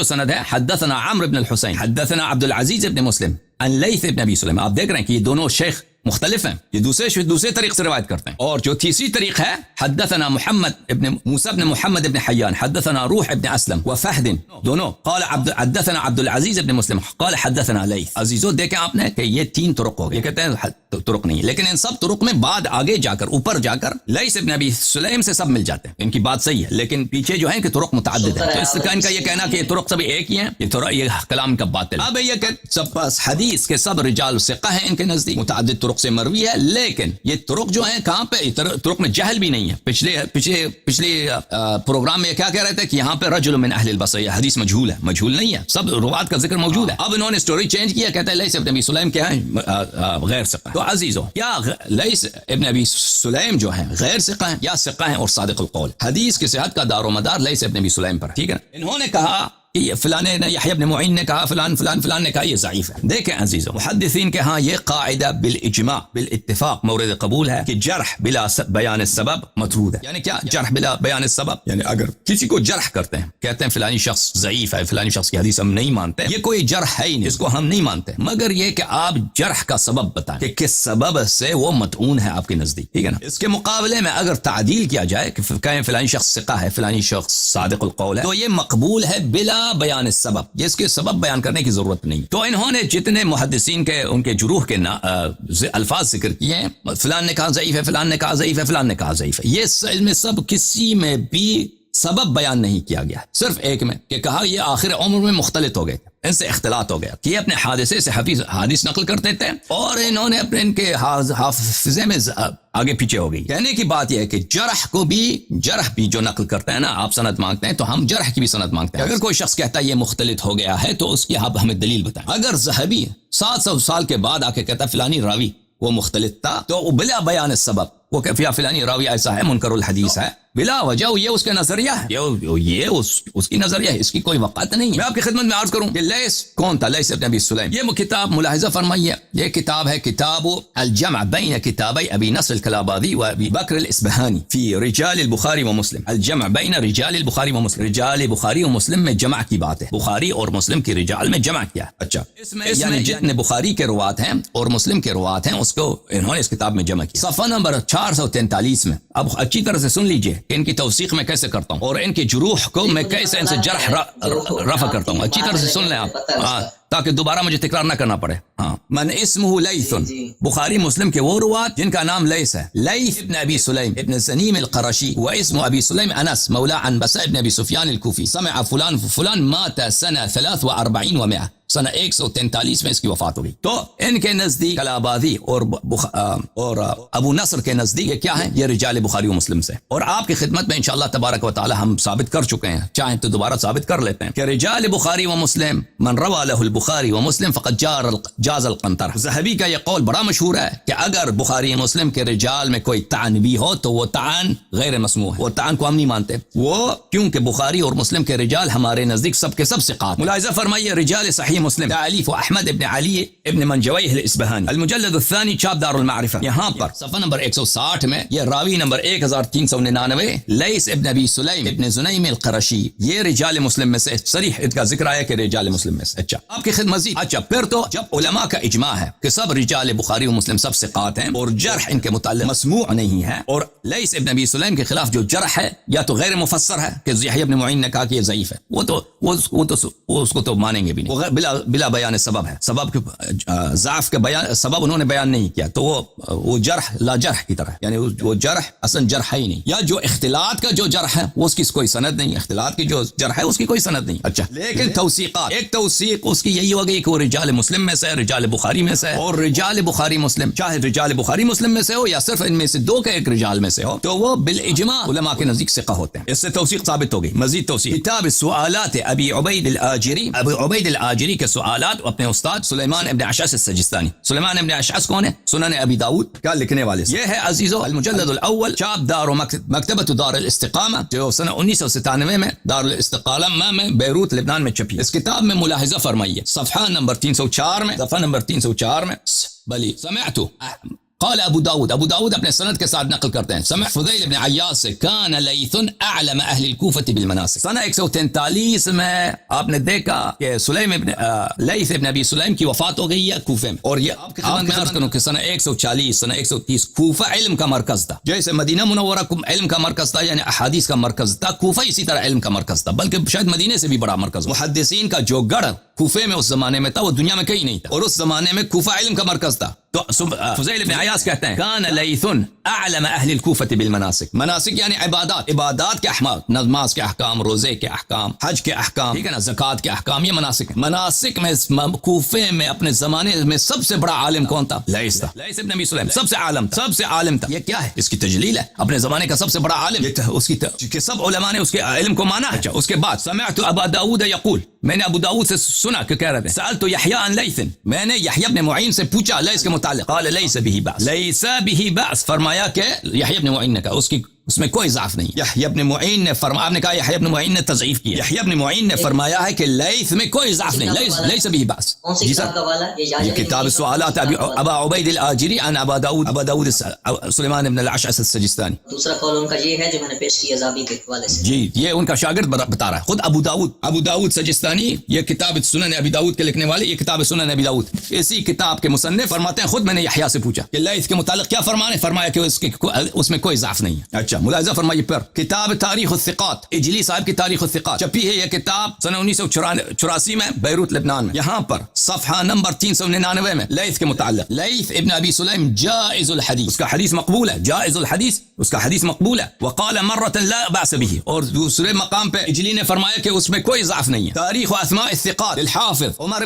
سند ہے حدثنا عمرو بن الحسین حدثنا عبد العزیز بن مسلم عن لیث بن ابی سلیم. آپ دیکھ رہے ہیں کہ یہ دونوں شیخ مختلف ہیں، یہ دوسرے طریق سے روایت کرتے ہیں. اور جو تیسری طریق ہے حدثنا محمد ابن موسیٰ ابن محمد ابن حیان حدثنا روح ابن اسلم وفہد، دونوں قال حدثنا عبد العزیز ابن مسلم قال حدثنا لیث. عزیزو دیکھیں آپ نے کہ یہ 3 طرق ہو گئے. یہ کہتے ہیں طرق نہیں ہے، لیکن ان سب طرق میں بعد آگے جا کر اوپر جا کر لیث ابن ابی سلیم سے سب مل جاتے ہیں. ان کی بات صحیح ہے، لیکن پیچھے جو ہے کہ طرق متعدد ہے. تو اس کا ان کا یہ کہنا کہ یہ طرق سب ایک ہی ہیں، یہ کلام کا باطل. اب یہ کہ سب حدیث کے سب رجال ثقہ ہیں ان کے نزدیک، متعدد طرق سے مروی ہے، لیکن یہ طرق جو ہیں کہاں پہ؟ طرق میں جہل بھی نہیں ہے. پچھلے پروگرام میں کیا کہہ رہے تھے کہ یہاں پہ رجل من اہل البصرہ، یہ حدیث مجہول ہے، مجہول نہیں ہے، سب روات کا ذکر موجود ہے. اب انہوں نے سٹوری چینج کیا، کہتے ہیں لیث ابن ابی سلیم کیا ہے؟ غیر ثقہ. تو عزیزو، کیا لیث ابن ابی سلیم جو ہیں غیر ثقہ ہیں یا ثقہ ہیں اور صادق القول؟ حدیث کی صحت کا دار و مدار لیث ابن ابی سلیم پر. ٹھیک ہے، انہوں نے کہا کہ فلاں نے، یحییٰ بن معین نے کہا، فلان نے کہا یہ ضعیف ہے. دیکھیں عزیزو، محدثین کے ہاں یہ قاعدہ بالاجماع بالاتفاق مورد قبول ہے کہ جرح بلا بیان السبب مطرود ہے. یعنی کیا جرح بلا بیان السبب؟ یعنی اگر کسی کو جرح کرتے ہیں، کہتے ہیں فلانی شخص ضعیف ہے، فلانی شخص کی حدیث ہم نہیں مانتے، یہ کوئی جرح ہے ہی نہیں، اس کو ہم نہیں مانتے، مگر یہ کہ آپ جرح کا سبب بتائیں کہ کس سبب سے وہ مطعون ہے آپ کے نزدیک. ٹھیک ہے نا؟ اس کے مقابلے میں اگر تعدیل کیا جائے کہ کہیں فلانی شخص ثقہ ہے، فلانی شخص صادق القول ہے، تو یہ مقبول ہے بلا بیان السبب، یہ اس کے سبب بیان کرنے کی ضرورت نہیں. تو انہوں نے جتنے محدثین کے ان کے جروح کے الفاظ ذکر کیے ہیں، فلان نے کہا ضعیف ہے، فلان نے کہا ضعیف ہے، فلان نے کہا ضعیف ہے، یہ میں سب کسی میں بھی سبب بیان نہیں کیا گیا، صرف ایک میں کہ کہا یہ آخر عمر میں مختلط ہو گئے، ان سے اختلاط ہو گیا کہ یہ اپنے حادثے سے حدیث نقل کرتے تھے اور انہوں نے اپنے ان کے حافظے میں آگے پیچھے ہو گئی. کہنے کی بات یہ ہے کہ جرح بھی جو نقل کرتے ہیں نا، آپ سند مانگتے ہیں تو ہم جرح کی بھی سند مانگتے ہیں. اگر کوئی شخص کہتا ہے یہ مختلط ہو گیا ہے تو اس کی آپ ہمیں دلیل بتائیں. اگر ذہبی 700 سال کے بعد آ کے کہتا ہے فلانی راوی وہ مختلط تھا، تو بلا بیان السبب وہ کہ فلانی راوی ایسا ہے، منکر الحدیث ہے، بلا وجہ یہ اس کے نظریہ ہے، یہ اس کی نظریہ ہے، اس کی کوئی وقت نہیں ہے. میں آپ کی خدمت میں عرض کروں کہ لیث کون تھا؟ لیث ابن ابی سلیم. یہ کتاب ملاحظہ فرمائیے، یہ کتاب ہے کتاب الجمع بین کتابی ابی نصر الکلابادی و ابی بکر الاسبہانی فی رجال البخاری و مسلم. الجمع بین رجال البخاری و مسلم، رجال بخاری و مسلم میں جمع کی بات ہے، بخاری اور مسلم کی رجال میں جمع کیا. اچھا، اس میں یعنی جتنے بخاری کے روات ہیں اور مسلم کے روات ہیں اس کو انہوں نے اس کتاب میں جمع کیا. صفحہ نمبر 443 میں. اب اچھی طرح سے سن لیجئے کہ ان کی توثیق میں کیسے کرتا ہوں اور ان کے جروح کو میں کیسے ان سے جرح رفع کرتا ہوں. اچھی طرح سے سن لیں آپ تاکہ دوبارہ مجھے تکرار نہ کرنا پڑے. من اسمہ لیث، بخاری مسلم کے وہ روات جن کا نام لیث ہے. لیث ابن ابی سلیم ابن سنیم القرشی و اسم ابی سلیم انس مولا عنبسہ ابن ابی سفیان الکوفی. سمع فلان مات سنہ 43 و 100، سنہ 143 میں اس کی وفات ہو گئی. تو ان کے نزدیک کلابادی اور ابو نصر کے نزدیک کیا ہیں؟ یہ رجال بخاری و مسلم سے. اور آپ کی خدمت میں انشاءاللہ تبارک و تعالی ہم ثابت کر چکے ہیں، چاہیں تو دوبارہ ثابت کر لیتے ہیں کہ رجال بخاری و مسلم من روا له البخاری و مسلم فقد جاز القنطرہ. ذہبی کا یہ قول بڑا مشہور ہے کہ اگر بخاری مسلم کے رجال میں کوئی طعن بھی ہو تو وہ طعن غیر مسموع ہے، وہ طعن کو ہم نہیں مانتے، وہ کیونکہ بخاری اور مسلم کے رجال ہمارے نزدیک سب کے سب ثقات. ملاحظہ فرمائیے رجال صحیح مسلم تعلیف احمد ابن علی ابن منجویہ الاسبہانی، المجلد الثانی، چاپ دار المعرفہ. یہاں پر صفحہ نمبر 160 میں یہ راوی نمبر 1399 لیث ابن ابی سلیم ابن زنیم القرشی، یہ رجال مسلم میں سے صریح ان کا ذکر آیا کہ رجال مسلم میں سے. اچھا، آپ کی خدمت مزید. اچھا، پھر تو جب علماء کا اجماع ہے کہ سب رجال بخاری و مسلم سب ثقات ہیں اور جرح ان کے متعلق مسموع نہیں ہے، اور لیث ابن ابی سلیم کے خلاف جو جرح ہے یا تو غیر مفسر ہے کہ یحییٰ بن معین نے کہا کہ یہ ضعیف ہے، وہ اس کو تو مانیں گے بھی نہیں، وہ بلا بلا بیان سبب ہے, سبب کے ضعف کے بیان سبب انہوں نے بیان نہیں کیا, تو وہ جرح لا جرح کی طرح, یعنی وہ جرح اصلا جرح ہی نہیں. یا جو اختلاط کا جو جرح ہے وہ اس کی کوئی سند نہیں, اختلاط کی جو جرح ہے اس کی کوئی سند نہیں. اچھا, لیکن توثیقات, ایک توثیق اس کی یہی ہو گئی کہ وہ رجال مسلم میں سے, رجال بخاری میں سے, اور رجال بخاری مسلم چاہے رجال بخاری مسلم میں سے ہو یا صرف ان میں سے دو کے ایک رجال میں سے ہو, تو وہ بالاجماع علماء کے نزدیک ثقہ ہوتے ہیں. اس سے توثیق ثابت ہو گئی. مزید توثیق, کتاب السؤالات ابی عبید الآجری, ابو عبید الآجری کے سوالات اپنے استاد سلیمان ابن اشعث السجستانی. سلیمان ابن اشعث کون ہے؟ سنن ابی داؤد کا لکھنے والے. یہ ہے عزیزو المجلد الاول, چاپ دار مکتبۃ دار الاستقامہ, جو سنہ 1997 میں دار الاستقامہ میں بیروت لبنان میں چھپی. اس کتاب میں ملاحظہ فرمائیے صفحہ نمبر 304 میں, صفحہ نمبر 304 میں, بلی سمعتو قال ابو داود, ابو داود اپنے سند کے ساتھ نقل کرتے ہیں, سمع فضیل ابن عیاض سے, کان لیث اعلم اہل الکوفہ بالمناسک. سنہ 143 میں آپ نے دیکھا کہ سلیم ابن لیث ابن ابی سلیم کی وفات ہو گئی ہے کوفے میں, اور یہ آپ کے خدمت میں عرض کروں کہ سنہ 140 سنہ 130 کوفہ علم کا مرکز تھا. جیسے مدینہ منورہ علم کا مرکز تھا, یعنی احادیث کا مرکز تھا, کوفہ اسی طرح علم کا مرکز تھا, بلکہ شاید مدینے سے بھی بڑا مرکز. محدثین کا جو گڑھ کوفے میں اس زمانے میں تھا وہ دنیا میں کہیں نہیں تھا, اور اس زمانے میں کوفہ علم کا مرکز تھا. تو فضیل ابن عیاض کہتے ہیں کان لیث اعلم اہل الکوفہ بالمناسک. مناسک یعنی عبادات, عبادات کے احکام, نماز کے احکام, روزے کے احکام, حج کے احکام, ٹھیک ہے نا, زکات کے احکام, یہ مناسک. مناسک میں کوفے میں اپنے زمانے میں سب سے بڑا عالم کون تھا؟ لیث تھا. لیث ابن ابی سلیم سب سے عالم تھا, سب سے عالم تھا. یہ کیا ہے؟ اس کی تجلیل ہے, اپنے زمانے کا سب سے بڑا عالم, اس کی کہ سب علماء نے اس کے علم کو مانا ہے. اس کے بعد سمعت ابا داؤد یقول, میں نے ابو داؤد سے سنا کہ کہہ رہے تھے, سألت یحیی عن لیث, میں نے یحیی ابن معین سے پوچھا لیث کے متعلق, قال لیس به بأس, لیس به بأس, فرمایا کہ یحیی ابن معین نے کہا اس میں کوئی ضعف نہیں. یحیی ابن معین نے فرمایا, آپ نے کہا یحیی ابن معین نے تضعیف کیا, یحیی ابن معین نے فرمایا ہے کہ لیث میں کوئی ضعف نہیں, لیس به بأس. جی سر, یہ کتاب السؤالات ابا عبید الآجری عن ابا داؤد سلیمان ابن الاشعث السجستانی. دوسرا قول ان کا یہ ہے جو میں نے پیش کیا زابی کے حوالے سے. جی, یہ ان کا شاگرد بتا رہا ہے, خود ابو داؤد سجستانی, یہ کتاب سنن ابی داؤد کے لکھنے والے, یہ کتاب سنن ابی داؤد, اسی کتاب کے مصنف فرماتے ہیں خود میں نے یحییٰ سے پوچھا کہ لیث کے متعلق کیا فرمایا کہ اس میں کوئی ضعف نہیں ہے. اچھا, ملاحظہ فرمائیے پر کتاب تاریخ الثقات, اجلی صاحب کی تاریخ الثقات چھپی ہے یہ کتاب سنہ 1984 میں بیروت لبنان میں. یہاں پر صفحہ نمبر 399 میں لیث کے متعلق, لیث ابن ابی سلیم جائز الحدیث, اس کا حدیث مقبول ہے, جائز الحدیث, اس کا حدیث مقبول ہے. وقال مرۃ لا باس به, اور دوسرے مقام پہ اجلی نے فرمایا کہ اس میں کوئی ضعف نہیں ہے. تاریخ و اسماء الثقات الحافظ عمر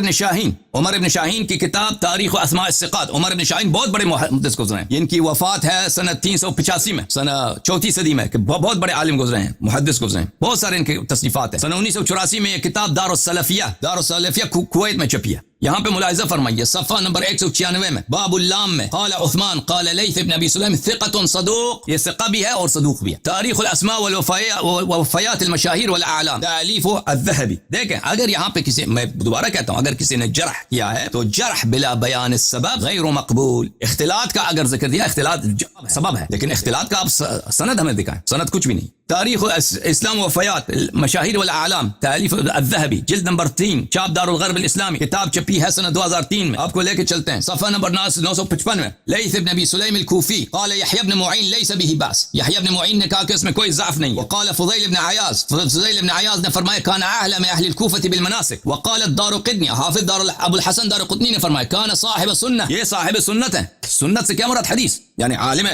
ابن شاہین کی کتاب تاریخ و اسماء الثقات. عمر ابن شاہین بہت بڑے محدث گزرے ہیں, ان کی وفات ہے سنہ 385 میں, سنہ 34 صدی میں, کہ بہت بڑے عالم گزرے ہیں, محدث گزرے ہیں, بہت سارے ان کی تصنیفات ہیں. سنہ 1984 میں یہ کتاب دار السلفیہ کویت میں چھپی ہے. یہاں پہ ملاحظہ فرمائیے صفحہ نمبر 196 میں, باب اللام میں, قال عثمان قال لیث ابن ابی سلیم ثقة صدوق, یہ ثقہ بھی ہے اور صدوق بھی ہے. تاریخ الاسماء والوفیات المشاہیر والاعلام تالیف الذهبی. دیکھیں, اگر یہاں پہ کسی, میں دوبارہ کہتا ہوں, اگر کسی نے جرح کیا ہے تو جرح بلا بیان السبب غیر مقبول. اختلاط کا اگر ذکر دیا, اختلاط سبب ہے, لیکن اختلاط کا آپ سند ہمیں دکھائیں, سند کچھ بھی نہیں. تاریخ اسلام وفیات المشاہیر والاعلام تالیف الذهبی, جلد نمبر 3, چاپ دار الغرب الاسلامی, کتاب چھپی ہے سنہ 2003 میں. آپ کو لے کے چلتے ہیں صفحہ نمبر 955 میں, لیث ابن ابی سلیم الکوفی قال یحیی ابن معین لیس به باس, یحیی ابن معین نے کہا کہ اس میں کوئی ضعف نہیں. وقال فضیل ابن عیاض نے فرمایا کان اعلم اہل الکوفہ بالمناسک. وقال الدارقطنی, حافظ ابو الحسن دارقطنی نے فرمایا کان صاحب سنہ, یہ صاحب سنت ہے. سنت سے کیا مراد؟ حدیث, یعنی عالم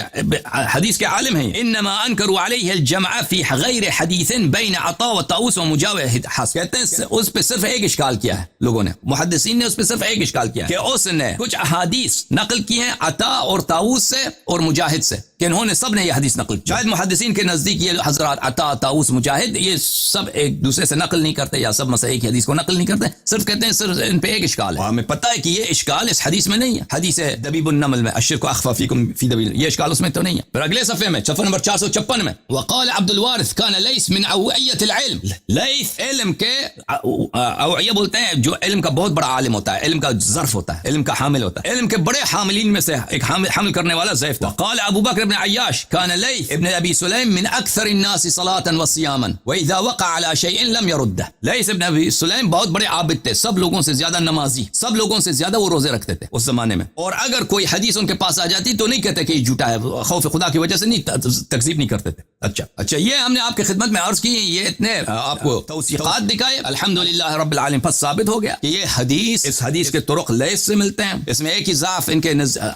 حدیث کے عالم ہیں. انما انکروا علیہ الجمع فی غیر حدیث بین عطاء و طاؤس و مجاور حس, کہتے ہیں اس پہ صرف ایک اشکال کیا ہے لوگوں نے, محدثین نے اس پہ صرف ایک اشکال کیا ہے کہ اس نے کچھ احادیث نقل کی ہیں عطا اور طاؤس سے اور مجاہد سے, کہ انہوں نے سب نے یہ حدیث نقل کی. شاید محدثین کے نزدیک یہ حضرات عطا, طاؤس, مجاہد یہ سب ایک دوسرے سے نقل نہیں کرتے, یا سب مسئلہ ایک حدیث کو نقل نہیں کرتے, صرف کہتے ہیں صرف ان پہ ایک اشکال ہے. ہمیں پتہ ہے کہ یہ اشکال اس حدیث میں نہیں ہے. حدیث دبیب النمل میں الشرک اخفى فیکم فی دبیب, یہ اشکال اس میں تو نہیں ہے. پھر اگلے صفحے میں صفحہ نمبر 456 میں, وقال عبد الوارث کان لیث من اوعیۃ العلم, لیث علم کے اوعیہ بولتے ہیں جو علم کا بہت بڑا عالم ہوتا ہے, علم کا ظرف ہوتا ہے, علم کا حامل ہوتا ہے, علم کے بڑے حاملین میں سے ایک حامل کرنے والا ضعیف تھا. وقال ابو بکر بن عياش كان ليث ابن أبي سليم من أكثر الناس صلاة وصياما وإذا وقع على شيء لم يرده. ليث ابن أبي سليم بہت بڑے عابد تھے، سب لوگوں سے زیادہ نمازی، سب لوگوں سے زیادہ وہ روزے رکھتے تھے اس زمانے میں، اور اگر کوئی حدیث ان کے پاس آ جاتی تو نہیں کہتے کہ یہ جھوٹا ہے، خوف خدا کی وجہ سے نہیں، تکذیب نہیں کرتے تھے. اچھا یہ ہم نے آپ کی خدمت میں عرض کی، یہ اتنے آپ کو توثیقات دکھائے الحمدللہ رب العالمین، پس ثابت ہو گیا کہ یہ حدیث، اس حدیث کے طرق لیث سے ملتے ہیں. اس میں ایک ہی ضعف ان کے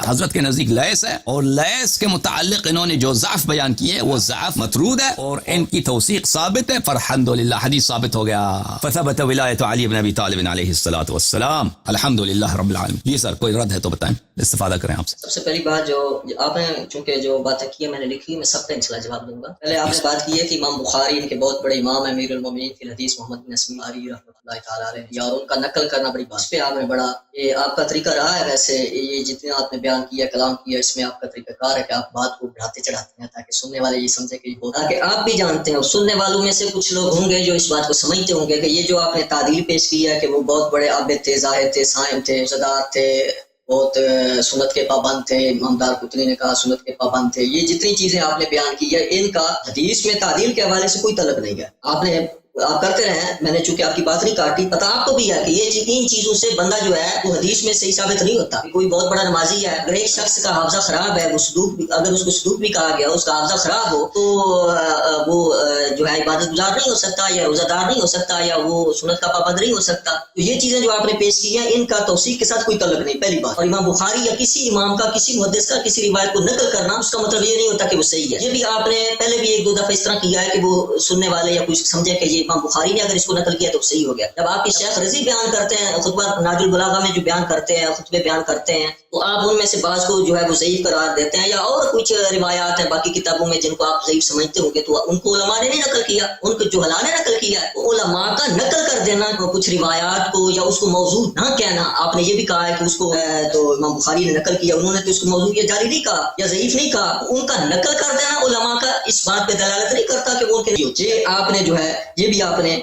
حضرت کے نزدیک لیث ہے، اور لیث کے متعلق انہوں نے جو ضعف بیان کیے وہ ضعف مطرود ہے، اور ان کی توثیق ثابت ہے، فالحمدللہ حدیث ثابت ہو گیا. فثبت ولایت علی بن ابی طالب علیہ الصلوۃ والسلام الحمدللہ رب العالمین. جی سر کوئی رد ہے تو بتائیں، استفادہ کریں آپ سے. سب سے پہلی بات جو آپ نے چونکہ جو باتیں کی میں نے لکھی، میں سب کا انشاءاللہ جواب دوں گا. پہلے آپ نے بات کی ہے کہ امام بخاری ان کے بہت بڑے امام ہیں، امیر المومنین فی الحدیث محمد بن اسماعیل رحمۃ اللہ تعالی علیہ، یا ان کا نقل کرنا بڑی بات پہ آپ نے بڑا، یہ آپ کا طریقہ رہا ہے. ویسے یہ جتنا آپ نے بیان کیا، کلام کیا، اس میں آپ کا طریقہ کار ہے کہ آپ بات کو بڑھاتے چڑھاتے ہیں تاکہ سننے والے یہ سمجھے کہ یہ تاکہ آپ بھی جانتے ہیں، اور سننے والوں میں سے کچھ لوگ ہوں گے جو اس بات کو سمجھتے ہوں گے کہ یہ جو آپ نے تعدیل پیش کی ہے کہ وہ بہت بڑے عابد تھے، زاہد تھے، صائم تھے، زدار تھے، بہت سنت کے پابند تھے، امام دار قطنی نے کہا سنت کے پابند تھے. یہ جتنی چیزیں آپ نے بیان کی ہے ان کا حدیث میں تعدیل کے حوالے سے کوئی تعلق نہیں ہے. آپ کرتے رہے، میں نے چونکہ آپ کی بات نہیں کاٹی، پتہ آپ کو بھی ہے کہ یہ ان چیزوں سے بندہ جو ہے وہ حدیث میں صحیح ثابت نہیں ہوتا. کوئی بہت بڑا نمازی ہے، اگر ایک شخص کا حافظہ خراب ہے، وہ صدوق، اگر اس کو صدوق بھی کہا گیا، اس کا حافظہ خراب ہو تو وہ جو ہے عبادت گزار نہیں ہو سکتا، یا روزہ دار نہیں ہو سکتا، یا وہ سنت کا پابند نہیں ہو سکتا. تو یہ چیزیں جو آپ نے پیش کی ہیں ان کا توثیق کے ساتھ کوئی تعلق نہیں، پہلی بات. اور امام بخاری یا کسی امام کا، کسی محدث کا کسی روایت کو نقل کرنا، اس کا مطلب یہ نہیں ہوتا کہ وہ صحیح ہے. یہ بھی آپ نے پہلے بھی ایک دو دفعہ اس طرح کیا ہے کہ وہ سننے والے یا کچھ سمجھے کہ یہ امام بخاری نے اگر اس کو نقل کیا تو صحیح ہو گیا. جب آپ کے شیخ رضی بیان کرتے ہیں، خطبہ ناج البلاغہ میں جو بیان کرتے ہیں، خطبے بیان کرتے ہیں، تو آپ ان میں سے بعض کو جو ہے وہ ضعیف قرار دیتے ہیں، یا اور کچھ روایات ہیں باقی کتابوں میں جن کو آپ ضعیف سمجھتے ہوں گے، تو ان کو علماء نے نہیں نقل کیا، ان کو جو جہلاء نے نقل کیا ہے. تو علماء کا نقل کر دینا کچھ روایات کو، یا اس کو موضوع نہ کہنا، آپ نے یہ بھی کہا ہے کہ اس کو تو امام بخاری نے نقل کیا، انہوں نے تو اس کو موضوع یا جاری نہیں کہا یا ضعیف نہیں کہا. ان کا نقل کر دینا علماء کا اس بات پہ دلالت نہیں کرتا کہ وہ ان کے یہ آپ نے جو ہے یہ بھی آپ نے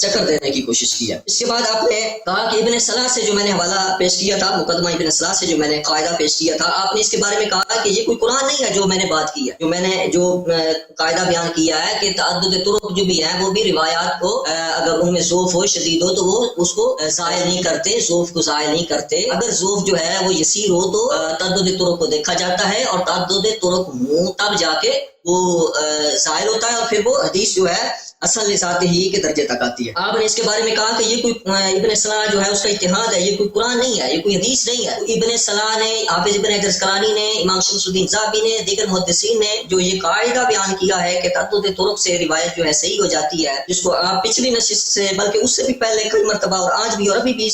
چکر دینے کی کوشش کی ہے. اس کے بعد آپ نے کہا کہ ابن صلاح سے جو میں نے حوالہ پیش کیا تھا، مقدمہ ابن صلاح سے جو میں نے قاعدہ پیش کیا تھا، آپ نے اس کے بارے میں کہا کہ یہ کوئی قرآن نہیں ہے جو میں نے بات کی ہے، جو میں نے جو قاعدہ بیان کیا ہے کہ تعدد طرق جو بھی ہے وہ بھی روایات کو اگر ان میں ضعف ہو، شدید ہو، تو وہ اس کو ضائع نہیں کرتے، ضعف کو ضائع نہیں کرتے. اگر ضعف جو ہے وہ یسیر ہو تو تعدد طرق کو دیکھا جاتا ہے، اور تعدد طرق ہوں تب جا کے وہ ظاہر ہوتا ہے، اور پھر وہ حدیث جو ہے اصل ذات ہی کے درجے تک آتی ہے. آپ نے اس کے بارے میں کہا کہ یہ کوئی ابن صلاح جو ہے اس کا اجتہاد ہے، یہ کوئی قرآن نہیں ہے، یہ کوئی حدیث نہیں ہے. ابن صلاح نے، حافظ ابن حجر اسقلانی نے، امام شمس الدین ذہبی نے، دیگر محدثین نے جو یہ قاعدہ بیان کیا ہے کہ تعدد طرق سے روایت جو ہے صحیح ہو جاتی ہے، جس کو آپ پچھلی نشست سے بلکہ اس سے بھی پہلے کئی مرتبہ اور آج بھی اور ابھی بھی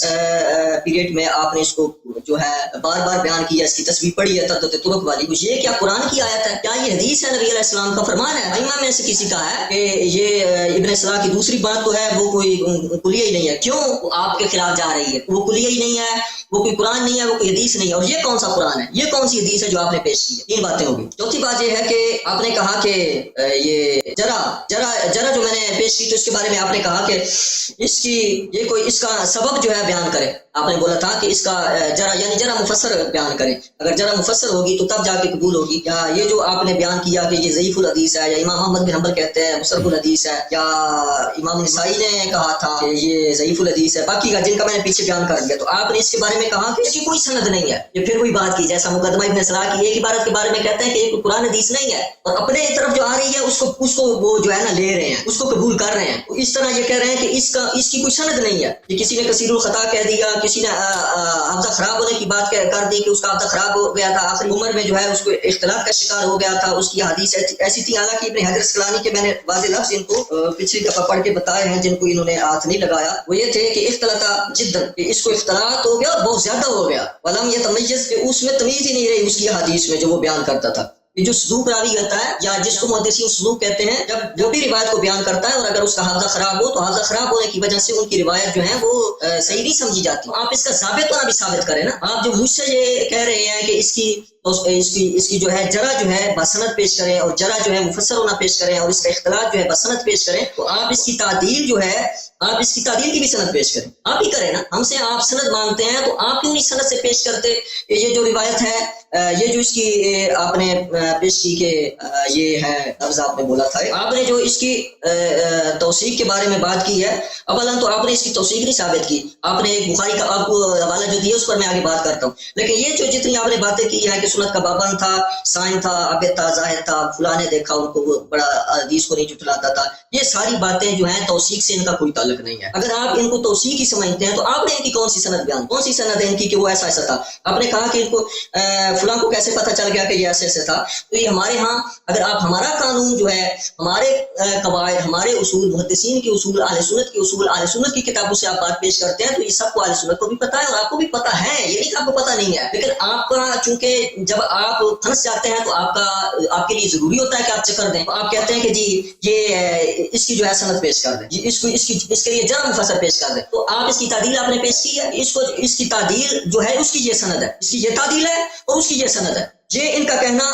پیریڈ میں آپ نے اس کو جو ہے بار بار بیان کیا، اس کی تصویر پڑھی ہے تعدد طرق والی. یہ کیا قرآن کی آیت ہے؟ کیا یہ حدیث ہے نبی علیہ السلام کا فرمان ہے؟ ائمہ میں سے کسی کا ہے کہ یہ ابن صلاح کی دوسری بات تو ہے وہ کوئی کلیہ ہی نہیں ہے. کیوں آپ کے خلاف جا رہی ہے؟ وہ کلیہ ہی نہیں ہے، وہ کوئی قرآن نہیں ہے، وہ کوئی حدیث نہیں ہے. اور یہ کون سا قرآن ہے، یہ کون سی حدیث ہے جو آپ نے پیش کی ہے؟ تین باتیں ہوگی. چوتھی بات یہ ہے کہ آپ نے کہا کہ یہ جرا جو میں نے پیش کی تو اس کے بارے میں آپ نے کہا کہ اس کی یہ کوئی اس کا سبب جو ہے بیان کرے. آپ نے بولا تھا کہ اس کا جرا یعنی جرا مفسر بیان کرے، اگر جرا مفسر ہوگی تو تب جا کے قبول ہوگی. یا یہ جو آپ نے بیان کیا کہ یہ ضعیف الحدیث ہے، یا امام احمد بن حنبل کہتے ہیں مصرف الحدیث ہے، یا امام نسائی نے کہا تھا کہ یہ ضعیف الحدیث ہے، باقی کا جن کا میں نے پیچھے بیان کر دیا، تو آپ نے اس کے بارے میں کہا کہ اس کی کوئی سند نہیں ہے. یہ پھر وہی بات کی جیسا مقدمہ ابن صلاح کی ایک عبارت کے بارے میں کہتے ہیں کہ یہ قرآن حدیث نہیں ہے، اور اپنے طرف جو آ رہی ہے اس کو وہ جو ہے نا لے رہے ہیں، اس کو قبول کر رہے ہیں. اس طرح یہ کہہ رہے ہیں کہ اس کی کوئی سند نہیں ہے. کہ کسی نے کثیر الخطا کہہ دیا، کسی نے حافظہ خراب ہونے کی بات کر دی کہ اس کا حافظہ خراب ہو گیا تھا، آخری عمر میں جو ہے اس کو اختلاط کا شکار ہو گیا تھا، اس کی حدیث ایسی تھی. حالانکہ ابن حجر اسقلانی کے میں نے واضح لفظ ان کو پچھلی دفعہ پڑھ کے بتائے ہیں، جن کو انہوں نے ہاتھ نہیں لگایا، وہ یہ تھے کہ اختلاط جدا، کہ اس کو اختلاط ہو گیا اور بہت زیادہ ہو گیا. ولم یتمیز، کہ اس میں تمیز ہی نہیں رہی اس کی حدیث میں جو وہ بیان کرتا تھا. یہ جو صدوق راوی ہوتا ہے، یا جس کو محدثین صدوق کہتے ہیں، جب جو بھی روایت کو بیان کرتا ہے اور اگر اس کا حافظہ خراب ہو تو حافظہ خراب ہونے کی وجہ سے ان کی روایت جو ہے وہ صحیح نہیں سمجھی جاتی. آپ اس کا ثابت ہونا بھی ثابت کریں نا. آپ جو مجھ سے یہ کہہ رہے ہیں کہ اس کی جو ہے جرا جو ہے بسند پیش کریں، اور جرا جو ہے مفسر ہونا پیش کریں، اور اس کا اختلاط جو ہے بسند پیش کریں، تو آپ اس کی تعدیل جو ہے، آپ اس کی تعدیل کی بھی سند پیش کریں. آپ ہی کریں نا. ہم سے آپ سند مانگتے ہیں تو آپ کیوں نہیں سند سے پیش کرتے؟ یہ جو روایت ہے یہ جو اس کی آپ نے پیش کی کہ یہ ہے لفظ آپ نے بولا تھا، آپ نے جو اس کی توثیق کے بارے میں بات کی ہے، اولا تو آپ نے اس کی توثیق نہیں ثابت کی، آپ نے ایک بخاری کا آپ کو حوالہ جو دیا اس پر میں آگے بات کرتا ہوں، لیکن یہ جو جتنی آپ نے باتیں کی ہیں کہ سنت کا پابند تھا، سائن تھا، عابد تھا، زاہد تھا، فلاں نے دیکھا ان کو وہ بڑا حدیث کو نہیں جھٹلاتا تھا، یہ ساری باتیں جو ہیں توثیق سے ان کا کوئی تعلق نہیں ہے۔ اگر آپ ان کو توثیق ہی سمجھتے ہیں تو آپ نے ان کی کون سی سند بیان، کون سی سند ہے ان کی کہ وہ ایسا ایسا تھا؟ آپ نے کہا کہ ان کو فلاں کو کیسے پتہ چل گیا کہ یہ ایسے ایسے تھا؟ تو یہ ہمارے ہاں اگر آپ ہمارا قانون جو ہے، ہمارے قواعد، ہمارے اصول، محدثین کے اصول، اہل سنت کے اصول، اہل سنت کی کتابوں سے آپ بات پیش کرتے ہیں تو یہ سب کو اہل سنت کو بھی پتہ ہے اور آپ کو بھی پتہ ہے، یہ نہیں کہ آپ کو پتہ نہیں ہے، لیکن آپ کا چونکہ جب آپ پھنس جاتے ہیں تو آپ کے لیے ضروری ہوتا ہے کہ آپ چکر دیں، آپ کہتے ہیں کہ جی یہ اس کی جو ہے سند پیش کر دیں، جی اس کے لیے جرم مفسر پیش کر دیں، تو آپ اس کی تعدیل آپ نے پیش کی ہے، اس کی تعدیل جو ہے اس کی یہ سند ہے، اس کی یہ تعدیل ہے اور اس کی یہ سند ہے۔ یہ ان کا کہنا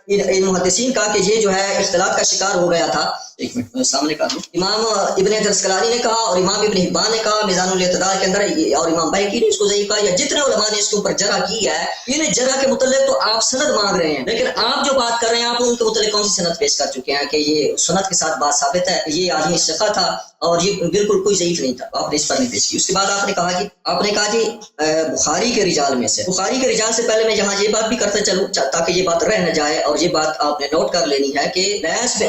ان محدثین کا کہ یہ جو ہے اختلاط کا شکار ہو گیا تھا، ایک منٹ سامنے کا دوں، امام ابن حجر اسقلانی نے کہا اور امام ابن حبان نے کہا میزان الاعتدال کے اندر، اور امام بہقی نے اس کو ضعیف کہا، یا جتنے علماء نے اس کے اوپر جرح کی ہے، انہیں جرح کے متعلق تو آپ سند مانگ رہے ہیں، لیکن آپ جو بات کر رہے ہیں آپ ان کے متعلق کون سی سند پیش کر چکے ہیں کہ یہ سند کے ساتھ بات ثابت ہے، یہ آدمی ثقہ تھا اور یہ بالکل کوئی ضعیف نہیں تھا، آپ نے اس پر نہیں پیش کی۔ اس کے بعد آپ نے کہا جی بخاری کے رجال میں سے، بخاری کے رجال سے پہلے میں یہاں یہ بات بھی کرتے چلوں تاکہ یہ بات رہ نہ جائے، اور یہ بات آپ نے نوٹ کر لینی ہے کہ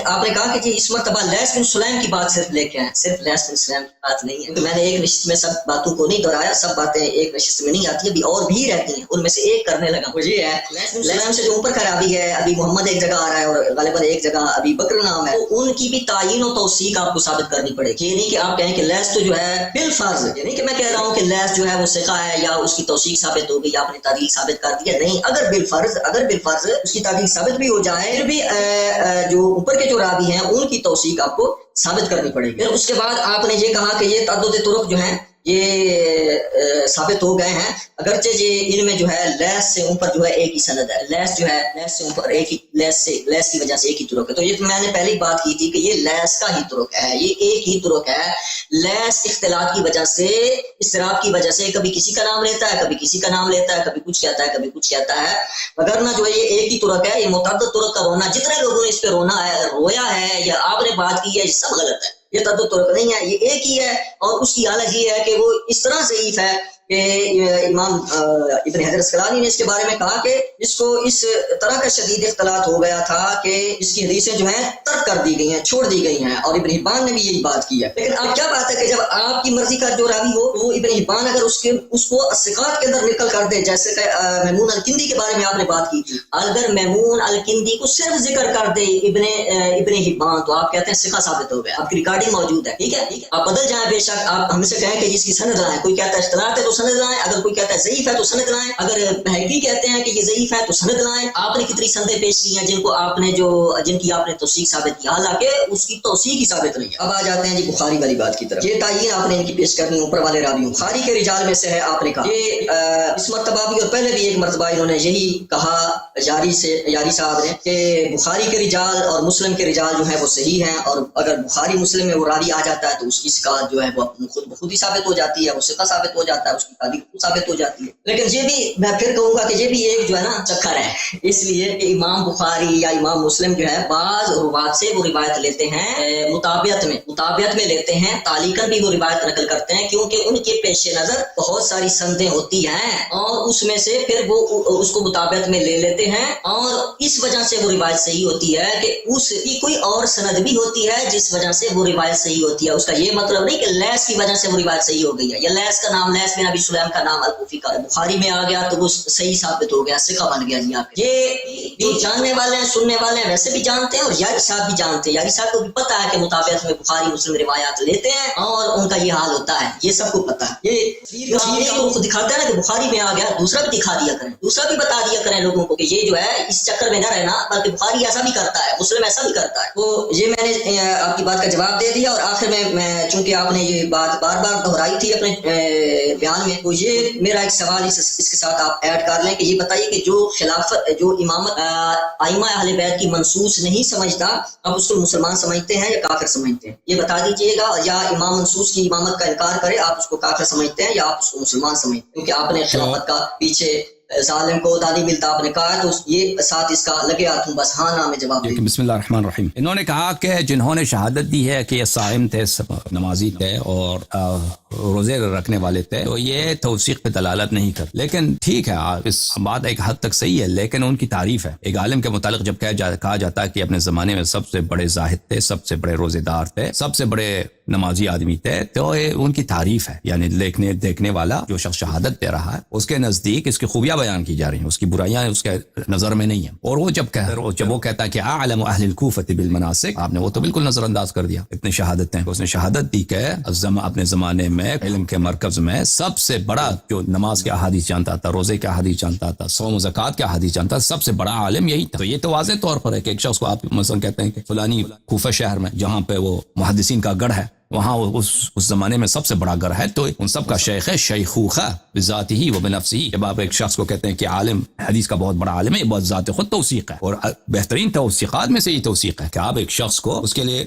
آپ نے کہا کہ جی اس مرتبہ لیث بن سلیم کی بات صرف لے کے آئے، صرف لیث بن سلیم کی بات نہیں ہے، میں نے ایک نشست میں سب باتوں کو نہیں دہرایا، سب باتیں ایک نشست میں نہیں آتی، ابھی اور بھی رہتی ہیں، ان میں سے ایک کرنے لگا وہ یہ ہے لیث بن سلیم سے جو اوپر کا راوی ہے، ابھی محمد ایک جگہ آ رہا ہے اور غالباً ایک جگہ ابھی بکر نام ہے، تو ان کی بھی تعیین و توثیق آپ کو ثابت کرنی پڑے گی، یہ نہیں کہ آپ کہیں کہ لیث تو جو ہے بالفرض، یہ نہیں کہ میں کہہ رہا ہوں کہ لیث جو ہے وہ ثقہ ہے یا اس کی توثیق ثابت ہوگی یا آپ نے تعدیل ثابت کر دیا، نہیں، اگر بالفرض اس کی تعدیل ثابت بھی ہو جائے پھر بھی جو اوپر کے جو راوی ہیں ان کی توثیق آپ کو ثابت کرنی پڑے گی۔ اس کے بعد آپ نے یہ کہا کہ یہ تعدد طرق جو ہیں یہ ثابت ہو گئے ہیں، اگرچہ یہ ان میں جو ہے لیث سے اوپر جو ہے ایک ہی سند ہے، لیث جو ہے لیث سے اوپر ایک ہی لیث کی وجہ سے ایک ہی طرق ہے، تو یہ میں نے پہلے ہی بات کی تھی کہ یہ لیث کا ہی طرق ہے، یہ ایک ہی طرق ہے، لیث اختلاط کی وجہ سے، اضطراب کی وجہ سے کبھی کسی کا نام لیتا ہے، کبھی کسی کا نام لیتا ہے، کبھی کچھ کہتا ہے، کبھی کچھ کہتا ہے، وگرنہ جو ہے یہ ایک ہی طرق ہے۔ یہ متعدد طرق کا رونا، جتنے لوگوں نے اس پہ رویا ہے یا آپ نے بات کی ہے، یہ سب غلط ہے، یہ تعدد طرق نہیں ہے، یہ ایک ہی ہے، اور اس کی حالت یہ ہے کہ وہ اس طرح ضعیف ہے کہ امام ابن حجر اسقلانی نے اس کے بارے میں کہا کہ اس کو اس طرح کا شدید اختلاط ہو گیا تھا کہ اس کی حدیثیں جو ہیں ترک کر دی گئی ہیں، چھوڑ دی گئی ہیں، اور ابن حبان نے بھی یہی بات کی ہے۔ لیکن اب کیا بات ہے کہ جب آپ کی مرضی کا جو راوی ہو وہ ابن حبان اگر اس کو ثقات کے اندر نکل کر دے، جیسے کہ میمون الکندی کے بارے میں آپ نے بات کی تھی، اگر میمون الکندی کو صرف ذکر کر دے ابن حبان تو آپ کہتے ہیں ثقہ ثابت ہو گیا، آپ کی ریکارڈنگ موجود ہے، ٹھیک ہے، آپ بدل جائیں، بے شک آپ ہم سے کہیں کہ اس کی سند لائیں، کوئی کہتا ہے اختلاط ہے تو سند لائیں، اگر کوئی کہتا ہے ضعیف ہے تو سند لائیں، اگر بہقی کہتے ہیں کہ یہ ضعیف ہے تو سند لائیں۔ آپ نے کتنی سندیں پیش کی ہیں جن کی آپ نے توثیق ثابت کی، حالانکہ اس کی توثیق ہی ثابت نہیں ہے۔ اب آ جاتے ہیں جی بخاری والی بات کی طرف، یہ تعیین آپ نے ان کی پیش کرنی اوپر والے راویوں، بخاری کے رجال میں سے ہے، آپ نے کہا یہ اس مرتبہ بھی اور پہلے بھی ایک مرتبہ انہوں نے یہی کہا یاری صاحب نے کہ بخاری کے رجال اور مسلم کے رجال جو ہے وہ صحیح ہیں، اور اگر بخاری مسلم میں وہ راوی آ جاتا ہے تو اس کی ثقات جو ہے وہ خود ہی ثابت ہو جاتی ہے، وہ ثقہ ثابت ہو جاتا ہے، اس کی تعدیل ثابت ہو جاتی ہے۔ لیکن یہ بھی میں پھر کہوں گا کہ یہ بھی ایک جو ہے نا چکر ہے، اس لیے کہ امام بخاری یا امام مسلم جو ہے بعض روات سے وہ روایت لیتے ہیں مطابعت میں لیتے ہیں، تعلیقاً بھی وہ روایت نقل کرتے ہیں، کیونکہ ان کے پیش نظر بہت ساری سندیں ہوتی ہیں اور اس میں سے پھر وہ اس کو مطابعت میں لے لیتے ہیں، اور اس وجہ سے وہ روایت صحیح ہوتی ہے کہ اس کی کوئی اور سند بھی ہوتی ہے جس وجہ سے وہ روایت صحیح ہوتی ہے۔ اس کا یہ مطلب نہیں کہ لیث کی وجہ سے وہ روایت صحیح ہو گئی ہے، یا لیث کا نام لیث بن ابی سلیم کا نام الکوفی کا بخاری میں آ گیا تو وہ صحیح ثابت ہو گیا، ثقہ بن گیا جی۔ آپ یہ جو جاننے والے ہیں، سننے والے ہیں، ویسے بھی جانتے ہیں، اور یاری صاحب بھی جانتے ہیں، یاری صاحب کو بھی پتہ ہے کہ مطابعت میں بخاری مسلم روایات لیتے ہیں اور ان کا یہ حال ہوتا ہے، یہ سب کو پتہ ہے۔ یہ دکھاتا ہے نا کہ بخاری میں آ گیا، دوسرا بھی دکھا دیا کریں، دوسرا بھی بتا دیا کریں لوگوں کو کہ یہ جو ہے اس چکر میں نہ رہنا، بلکہ بخاری ایسا بھی کرتا ہے، مسلم ایسا بھی کرتا ہے۔ تو یہ میں نے آپ کی بات کا جواب دے دیا، اور آخر میں چونکہ آپ نے یہ بات بار بار دہرائی تھی اپنے بیان میں، تو یہ میرا ایک سوال اس کے ساتھ آپ ایڈ کر لیں کہ یہ بتائیے کہ جو خلافت، جو امامت ائمہ اہل بیت کی منصوص نہیں سمجھتا، اب اس کو مسلمان سمجھتے ہیں یا کافر سمجھتے ہیں؟ یہ بتا دیجئے گا، یا امام منصوص کی امامت کا انکار کرے آپ اس کو کافر سمجھتے ہیں یا آپ اس کو مسلمان سمجھتے ہیں؟ کیونکہ آپ نے خلافت کا پیچھے ظالم کو عہدہ نہیں ملتا. آپ نے کہا تو یہ ساتھ اس کا لگے ہاتھوں بس ہاں نہ میں جواب دیں. بسم اللہ الرحمن الرحیم. انہوں نے کہا کہ جنہوں نے شہادت دی ہے کہ یہ صائم تھے، نمازی تھے اور روزے رکھنے والے تھے، تو یہ توثیق پہ دلالت نہیں کر. لیکن ٹھیک ہے، اس بات ایک حد تک صحیح ہے، لیکن ان کی تعریف ہے. ایک عالم کے متعلق جب کہا جاتا ہے کہ اپنے زمانے میں سب سے بڑے زاہد تھے، سب سے بڑے روزے دار تھے، سب سے بڑے نمازی آدمی تھے، تو یہ ان کی تعریف ہے. یعنی دیکھنے والا جو شخص شہادت دے رہا ہے اس کے نزدیک اس کی خوبیاں بیان کی جا رہی ہیں، اس کی برائیاں اس کے نظر میں نہیں ہیں. اور وہ جب وہ کہتا ہے کہ اعلم اہل الکوفۃ بالمناسک، آپ نے وہ تو بالکل نظر انداز کر دیا. اتنی شہادتیں اس نے شہادت دی کہ اپنے زمانے میں علم کے مرکز میں سب سے بڑا جو نماز کے احادیث جانتا تھا، روزے کے احادیث جانتا تھا، صوم و زکوٰۃ کے احادیث جانتا تھا، سب سے بڑا عالم یہی تھا. تو یہ تو واضح طور پر ہے کہ ایک شخص کو آپ مثلا کہتے ہیں کہ فلانی کوفہ شہر میں جہاں پہ وہ محدثین کا گڑھ ہے، وہاں اس زمانے میں سب سے بڑا گھر ہے، تو ان سب کا شیخ ہے شیخوخہ بذاتہ و بنفسہ. جب آپ ایک شخص کو کہتے ہیں کہ عالم حدیث کا بہت بڑا عالم ہے، یہ بہت ذات خود توثیق ہے. اور بہترین توثیقات میں سے یہ توثیق ہے کہ آپ ایک شخص کو اس کے لیے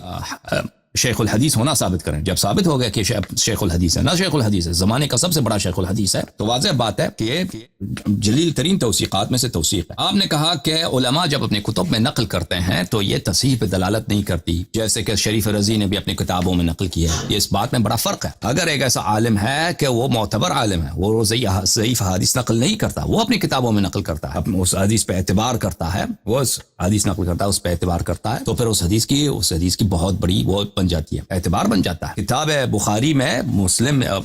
شیخ الحدیث ہونا ثابت کریں. جب ثابت ہو گیا کہ شیخ الحدیث ہے، نہ شیخ الحدیث ہے، زمانے کا سب سے بڑا شیخ الحدیث ہے، تو واضح بات ہے کہ یہ جلیل ترین توثیقات میں سے توثیق ہے. آپ نے کہا کہ علماء جب اپنے کتب میں نقل کرتے ہیں تو یہ تصحیح پہ دلالت نہیں کرتی، جیسے کہ شریف رضی نے بھی اپنی کتابوں میں نقل کیا ہے. یہ اس بات میں بڑا فرق ہے. اگر ایک ایسا عالم ہے کہ وہ معتبر عالم ہے، وہ ضعیف حدیث نقل نہیں کرتا، وہ اپنی کتابوں میں نقل کرتا ہے، اس حدیث پہ اعتبار کرتا ہے، وہ اس حدیث نقل کرتا ہے، اس پہ اعتبار کرتا ہے، تو پھر اس حدیث کی بہت بڑی وہ بن جاتی ہے، اعتبار بن جاتا ہے. کتاب بخاری میں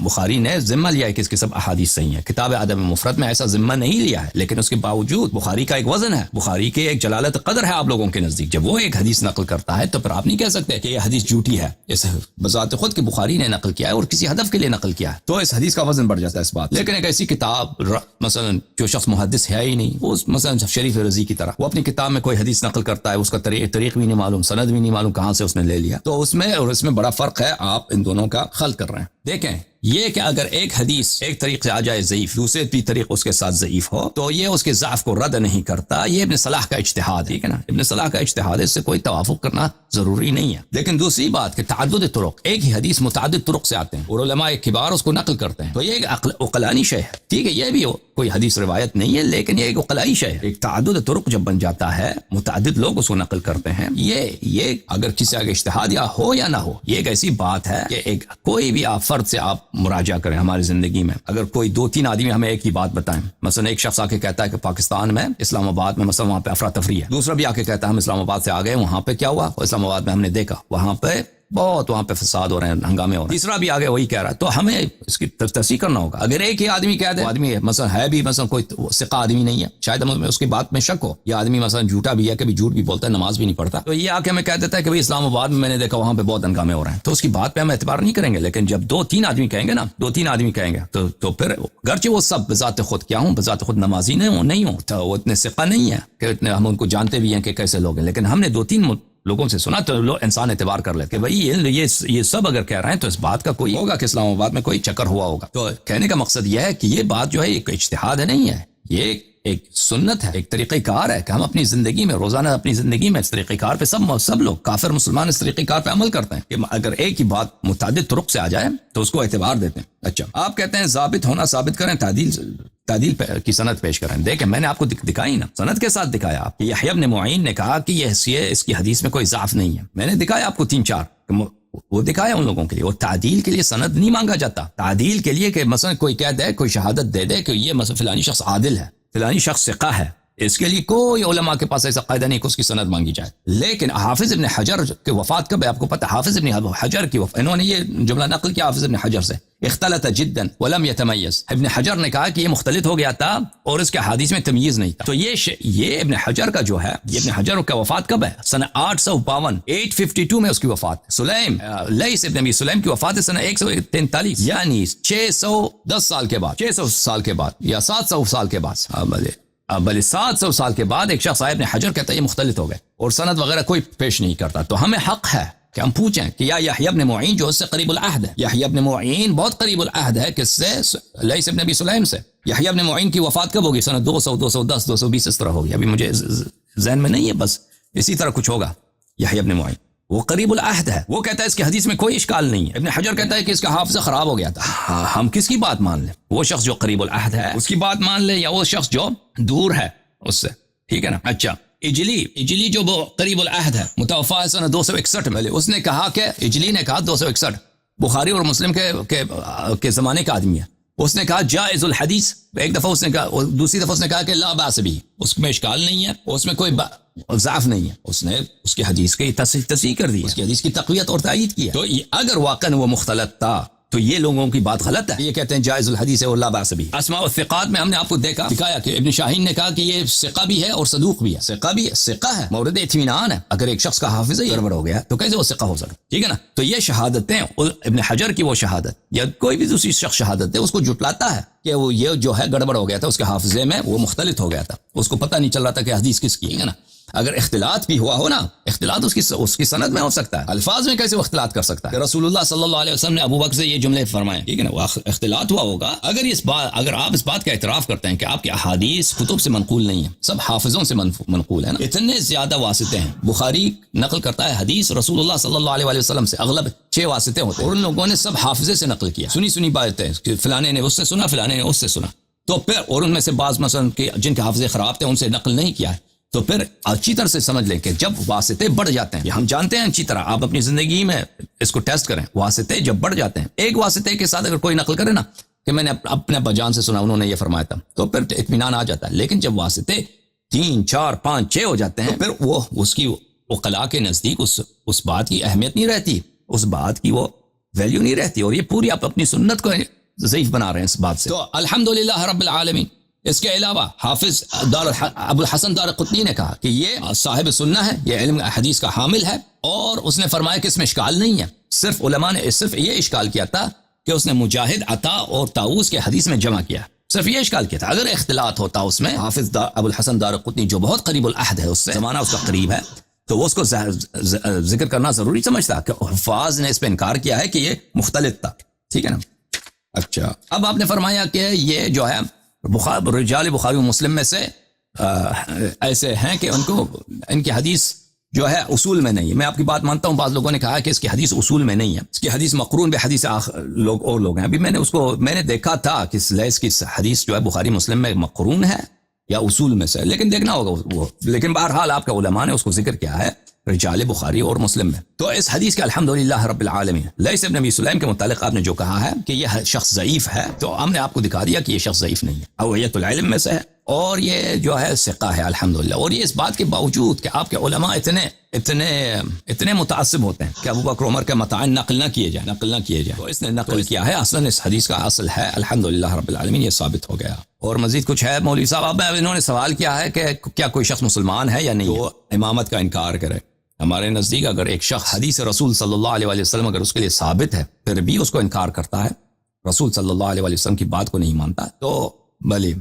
بخاری نے ذمہ لیا ہے کہ اس کی سب احادیث صحیح ہیں. کتاب ادب مفرد میں ایسا ذمہ نہیں لیا ہے، لیکن اس کے باوجود بخاری کا ایک وزن ہے، بخاری کے ایک جلالت قدر ہے آپ لوگوں کے نزدیک. جب وہ ایک حدیث نقل کرتا ہے تو پھر آپ نہیں کہہ سکتے کہ یہ حدیث جھوٹی ہے، اس بذات خود کی بخاری نے نقل کیا ہے اور کسی ہدف کے لیے نقل کیا ہے، تو اس حدیث کا وزن بڑھ جاتا ہے اس بات. لیکن ایک ایسی کتاب مثلا جو شخص محدث ہے ہی نہیں، وہ مثلا شریف رضی کی طرح، وہ اپنی کتاب میں کوئی حدیث نقل کرتا ہے، اس کا طریق بھی نہیں معلوم، سند بھی نہیں معلوم کہاں سے اس نے لے لیا، تو اس میں اور اس میں بڑا فرق ہے. آپ ان دونوں کا خلط کر رہے ہیں. دیکھیں، یہ کہ اگر ایک حدیث ایک طریق سے آ جائے ضعیف، دوسرے بھی طریق اس کے ساتھ ضعیف ہو، تو یہ اس کے ضعف کو رد نہیں کرتا. یہ ابن صلاح کا اجتہاد ہے، ٹھیک ہے نا، ابن صلاح کا اجتہاد ہے، اس سے کوئی توافق کرنا ضروری نہیں ہے. لیکن دوسری بات کہ تعدد طرق، ایک ہی حدیث متعدد طرق سے آتے ہیں اور علماء کبار اس کو نقل کرتے ہیں، تو یہ ایک عقلانی شے ہے. ٹھیک ہے، یہ بھی کوئی حدیث روایت نہیں ہے، لیکن یہ ایک عقلائی شے ہے. ایک تعدد طرق جب بن جاتا ہے، متعدد لوگ اس کو نقل کرتے ہیں، یہ اگر کسی آگے اجتہاد یا ہو یا نہ ہو، یہ ایک ایسی بات ہے کہ ایک کوئی بھی آپ فرد سے آپ مراجعہ کریں ہماری زندگی میں، اگر کوئی 2-3 آدمی ہمیں ایک ہی بات بتائیں، مثلا ایک شخص آ کے کہتا ہے کہ پاکستان میں اسلام آباد میں مثلا وہاں پہ افراتفری ہے، دوسرا بھی آ کے کہتا ہے ہم اسلام آباد سے آ گئے، وہاں پہ کیا ہوا، اسلام آباد میں ہم نے دیکھا وہاں پہ فساد ہو رہے ہیں، ہنگامے ہو رہے ہیں، تیسرا بھی آگے وہی کہہ رہا ہے، تو ہمیں اس کی تصحیح کرنا ہوگا. اگر ایک ہی آدمی کہہ دے، آدمی مثلا ہے بھی مثلا کوئی ثقہ آدمی نہیں ہے، شاید اس کی بات میں شک ہو، یہ آدمی مثلا جھوٹا بھی ہے، کبھی جھوٹ بھی بولتا ہے، نماز بھی نہیں پڑھتا، تو یہ آ کے ہمیں کہہ دیتا ہے کہ بھئی اسلام آباد میں نے دیکھا وہاں پہ بہت ہنگامے ہو رہے ہیں، تو اس کی بات پہ ہم اعتبار نہیں کریں گے. لیکن جب 2-3 آدمی کہیں گے نا، 2-3 آدمی کہیں گے تو پھر گرچہ وہ سب بذات خود کیا ہوں، بذات خود نمازی نہیں ہوں، تو وہ اتنے ثقہ نہیں ہے کہ اتنے ہم ان کو جانتے بھی ہیں کہ کیسے لوگ ہیں، لیکن ہم نے 2-3 لوگوں سے سنا تو انسان اعتبار کر لیتے کہ بھئی یہ سب اگر کہہ رہے ہیں تو اس بات کا کوئی ہوگا کہ اسلام آباد میں کوئی چکر ہوا ہوگا. تو کہنے کا مقصد یہ ہے کہ یہ بات جو ہے ایک اجتہاد نہیں ہے، یہ ایک سنت ہے، ایک طریقہ کار ہے کہ ہم اپنی زندگی میں روزانہ اپنی زندگی میں اس طریقہ کار پہ سب لوگ کافر مسلمان اس طریقہ کار پہ عمل کرتے ہیں کہ اگر ایک ہی بات متعدد طرق سے آ جائے تو اس کو اعتبار دیتے ہیں. اچھا، آپ کہتے ہیں ضابط ہونا ثابت کریں، تعدیل کی سند پیش کریں. دیکھیں، میں نے آپ کو دکھائی نا، سند کے ساتھ دکھایا. آپ یحییٰ بن معین نے کہا کہ یہ اس کی حدیث میں کوئی ضعف نہیں ہے، میں نے دکھایا آپ کو 3-4 وہ دکھایا ان لوگوں کے لیے. اور تعدیل کے لیے سند نہیں مانگا جاتا. تعدیل کے لیے کہ مثلا کوئی کہہ دے، کوئی شہادت دے دے کہ یہ مثلا فلانی شخص عادل ہے، فلانی شخص ثقہ ہے، اس کے لیے کوئی علماء کے پاس ایسا قاعدہ نہیں کہ اس کی سند مانگی جائے. لیکن حافظ ابن حجر کی وفات کب ہے آپ کو پتہ؟ حافظ ابن حجر کی وفات، انہوں نے یہ جملہ نقل کیا حافظ ابن حجر سے، اختلط جدا ولم يتميز. ابن حجر نے کہا کہ یہ مختلط ہو گیا تھا اور اس کے حدیث میں تمیز نہیں تھا. تو یہ ابن حجر کا جو ہے، یہ ابن حجر کا وفات کب ہے؟ سنہ 852 میں اس کی وفات. لیث ابن ابی سلیم کی وفات ہے سنہ 143، یعنی 610 سال کے بعد، 600 سال کے بعد یا 700 سال کے بعد، بلے 700 سال کے بعد ایک شخص ابن حجر کہتا ہے یہ مختلط ہو گئے اور سند وغیرہ کوئی پیش نہیں کرتا. تو ہمیں حق ہے کہ ہم پوچھیں کہ یا یحییٰ بن معین جو اس سے قریب العہد ہے، یحییٰ بن معین بہت قریب العہد ہے کس سے؟ لیث بن ابی سلیم سے. یحییٰ بن معین کی وفات کب ہوگی؟ سنہ 200 210 220 اس طرح ہوگی، ابھی مجھے ذہن میں نہیں ہے، بس اسی طرح کچھ ہوگا. یحییٰ بن معین وہ قریب العہد ہے، وہ کہتا ہے اس کی حدیث میں کوئی اشکال نہیں ہے. ابن حجر کہتا ہے کہ اس کا حافظہ خراب ہو گیا تھا. ہم کس کی بات مان لیں؟ وہ شخص جو قریب العہد ہے اس کی بات مان لیں یا وہ شخص جو دور ہے اس سے؟ ٹھیک ہے نا. اچھا، اجلی جو وہ قریب العہد ہے، متوفا ہے سنہ 261 میں، اس نے کہا کہ اجلی نے کہا 261 بخاری اور مسلم کے زمانے کا آدمی ہے. اس نے کہا جائز الحدیث، ایک دفعہ اس نے کہا، دوسری دفعہ اس نے کہا کہ لا باس بھی، اس میں اشکال نہیں ہے، اس میں کوئی ضعف نہیں ہے. اس نے اس کی حدیث کی تصحیح کر دی، اس کی حدیث کی تقویت اور تائید کیا. تو اگر واقعا وہ مختلط تھا تو یہ لوگوں کی بات غلط ہے. یہ کہتے ہیں جائز الحدیث ہے اور لا باس بھی. اسماء الثقات میں ہم نے آپ کو دکھایا کہ ابن شاہین نے کہا کہ یہ ثقہ بھی ہے اور صدوق بھی ہے. ثقہ بھی ہے، ثقہ ہے، مورد اطمینان ہے. اگر ایک شخص کا حافظہ گڑبڑ ہو گیا تو کیسے وہ ثقہ ہو سکتا؟ ٹھیک ہے نا. تو یہ شہادتیں ابن حجر کی وہ شہادت یا کوئی بھی دوسری شخص شہادت ہے اس کو جھٹلاتا ہے کہ وہ یہ جو ہے گڑبڑ ہو گیا تھا، اس کے حافظے میں وہ مختلط ہو گیا تھا، اس کو پتہ نہیں چل رہا تھا کہ حدیث کس کی ہے نا. اگر اختلاط بھی ہوا ہو نا، اختلاط اس کی سند میں ہو سکتا ہے، الفاظ میں کیسے وہ اختلاط کر سکتا ہے؟ کہ رسول اللہ صلی اللہ علیہ وسلم نے ابو بکر سے یہ جملے فرمائے، ٹھیک ہے نا، وہ اختلاط ہوا ہوگا. اگر آپ اس بات کا اعتراف کرتے ہیں کہ آپ کی احادیث کتب سے منقول نہیں ہیں، سب حافظوں سے منقول ہے نا، اتنے زیادہ واسطے ہیں. بخاری نقل کرتا ہے حدیث رسول اللہ صلی اللہ علیہ وسلم سے، اغلب 6 واسطے ہوتے ہیں، اور ان لوگوں نے سب حافظے سے نقل کیا، سنی باتیں کہ فلانے نے اس سے سنا، فلانے نے اس سے سنا. تو پھر اور ان میں سے بعض مثلا کہ جن کے حافظے خراب تھے ان سے نقل نہیں کیا ہے. تو پھر اچھی طرح سے سمجھ لیں کہ جب واسطے بڑھ جاتے ہیں، ہم جانتے ہیں اچھی طرح، آپ اپنی زندگی میں اس کو ٹیسٹ کریں، واسطے جب بڑھ جاتے ہیں، ایک واسطے کے ساتھ اگر کوئی نقل کرے نا کہ میں نے اپنے بجان سے سنا، انہوں نے یہ فرمایا تھا، تو پھر اطمینان آ جاتا ہے. لیکن جب واسطے 3 4 5 6 ہو جاتے ہیں، پھر وہ اس کی عقلاء کے نزدیک اس بات کی اہمیت نہیں رہتی، اس بات کی وہ ویلیو نہیں رہتی، اور یہ پوری آپ اپنی سنت کو ضعیف بنا رہے ہیں اس بات سے. تو الحمدللہ رب العالمین. اس کے علاوہ حافظ ابو الحسن دارقطنی نے کہا کہ یہ صاحب سنہ ہے، یہ علم حدیث کا حامل ہے، اور اس نے فرمایا کہ اس میں اشکال نہیں ہے. صرف علماء نے صرف یہ اشکال کیا تھا کہ اس نے مجاہد، عطا اور طاووس کے حدیث میں جمع کیا، صرف یہ اشکال کیا تھا. اگر اختلاط ہوتا اس میں، حافظ ابو الحسن دارقطنی جو بہت قریب العہد ہے، اس سے زمانہ اس کا قریب ہے، تو وہ اس کو ذکر کرنا ضروری سمجھتا کہ حفاظ نے اس پہ انکار کیا ہے کہ یہ مختلط تھا. ٹھیک ہے نا. اچھا، اب آپ نے فرمایا کہ یہ جو ہے رجال بخاری و مسلم میں سے ایسے ہیں کہ ان کی حدیث جو ہے اصول میں نہیں ہے. میں آپ کی بات مانتا ہوں، بعض لوگوں نے کہا کہ اس کی حدیث اصول میں نہیں ہے، اس کی حدیث مقرون بحدیث لوگ ہیں. ابھی میں نے دیکھا تھا کہ لیس کی حدیث جو ہے بخاری مسلم میں مقرون ہے یا اصول میں سے، لیکن دیکھنا ہوگا وہ. لیکن بہرحال آپ کا علماء نے اس کو ذکر کیا ہے رجال بخاری اور مسلم میں. تو اس حدیث کے الحمدللہ رب العالمین. لیث ابن ابی سلیم کے متعلق آپ نے جو کہا ہے کہ یہ شخص ضعیف ہے، تو ہم نے آپ کو دکھا دیا کہ یہ شخص ضعیف نہیں ہے، اوعیت العلم میں سے ہے، اور یہ جو ہے ثقہ ہے الحمدللہ. اور یہ اس بات کے باوجود کہ آپ کے علماء اتنے متعصب ہوتے ہیں کہ ابو بکر عمر کے متعین نقل نہ کیے جائیں، تو اس نے نقل کیا ہے. اصلا اس حدیث کا اصل ہے الحمدللہ رب العالمین، یہ ثابت ہو گیا. اور مزید کچھ ہے مولوی صاحب، اب انہوں نے سوال کیا ہے کہ کیا کوئی شخص مسلمان ہے یا نہیں وہ امامت کا انکار کرے. ہمارے نزدیک اگر ایک شخص حدیث رسول صلی اللہ علیہ وسلم اگر اس کے لیے ثابت ہے پھر بھی اس کو انکار کرتا ہے، رسول صلی اللہ علیہ وسلم کی بات کو نہیں مانتا، تو بلی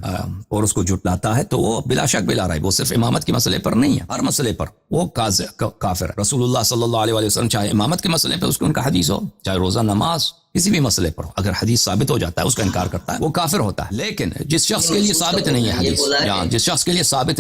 اور اس کو جھٹلاتا ہے، تو وہ بلا شک بلا رائب وہ صرف امامت کے مسئلے پر نہیں ہے، ہر مسئلے پر وہ کافر ہے. رسول اللہ صلی اللہ علیہ وسلم چاہے امامت کے مسئلے پہ اس کو ان کا حدیث ہو، چاہے روزہ نماز، کسی بھی مسئلے پر اگر حدیث ثابت ہو جاتا ہے اس کا انکار کرتا ہے، وہ کافر ہوتا ہے. لیکن جس شخص کے لیے ثابت نہیں ہے حدیث، جس شخص کے لیے ثابت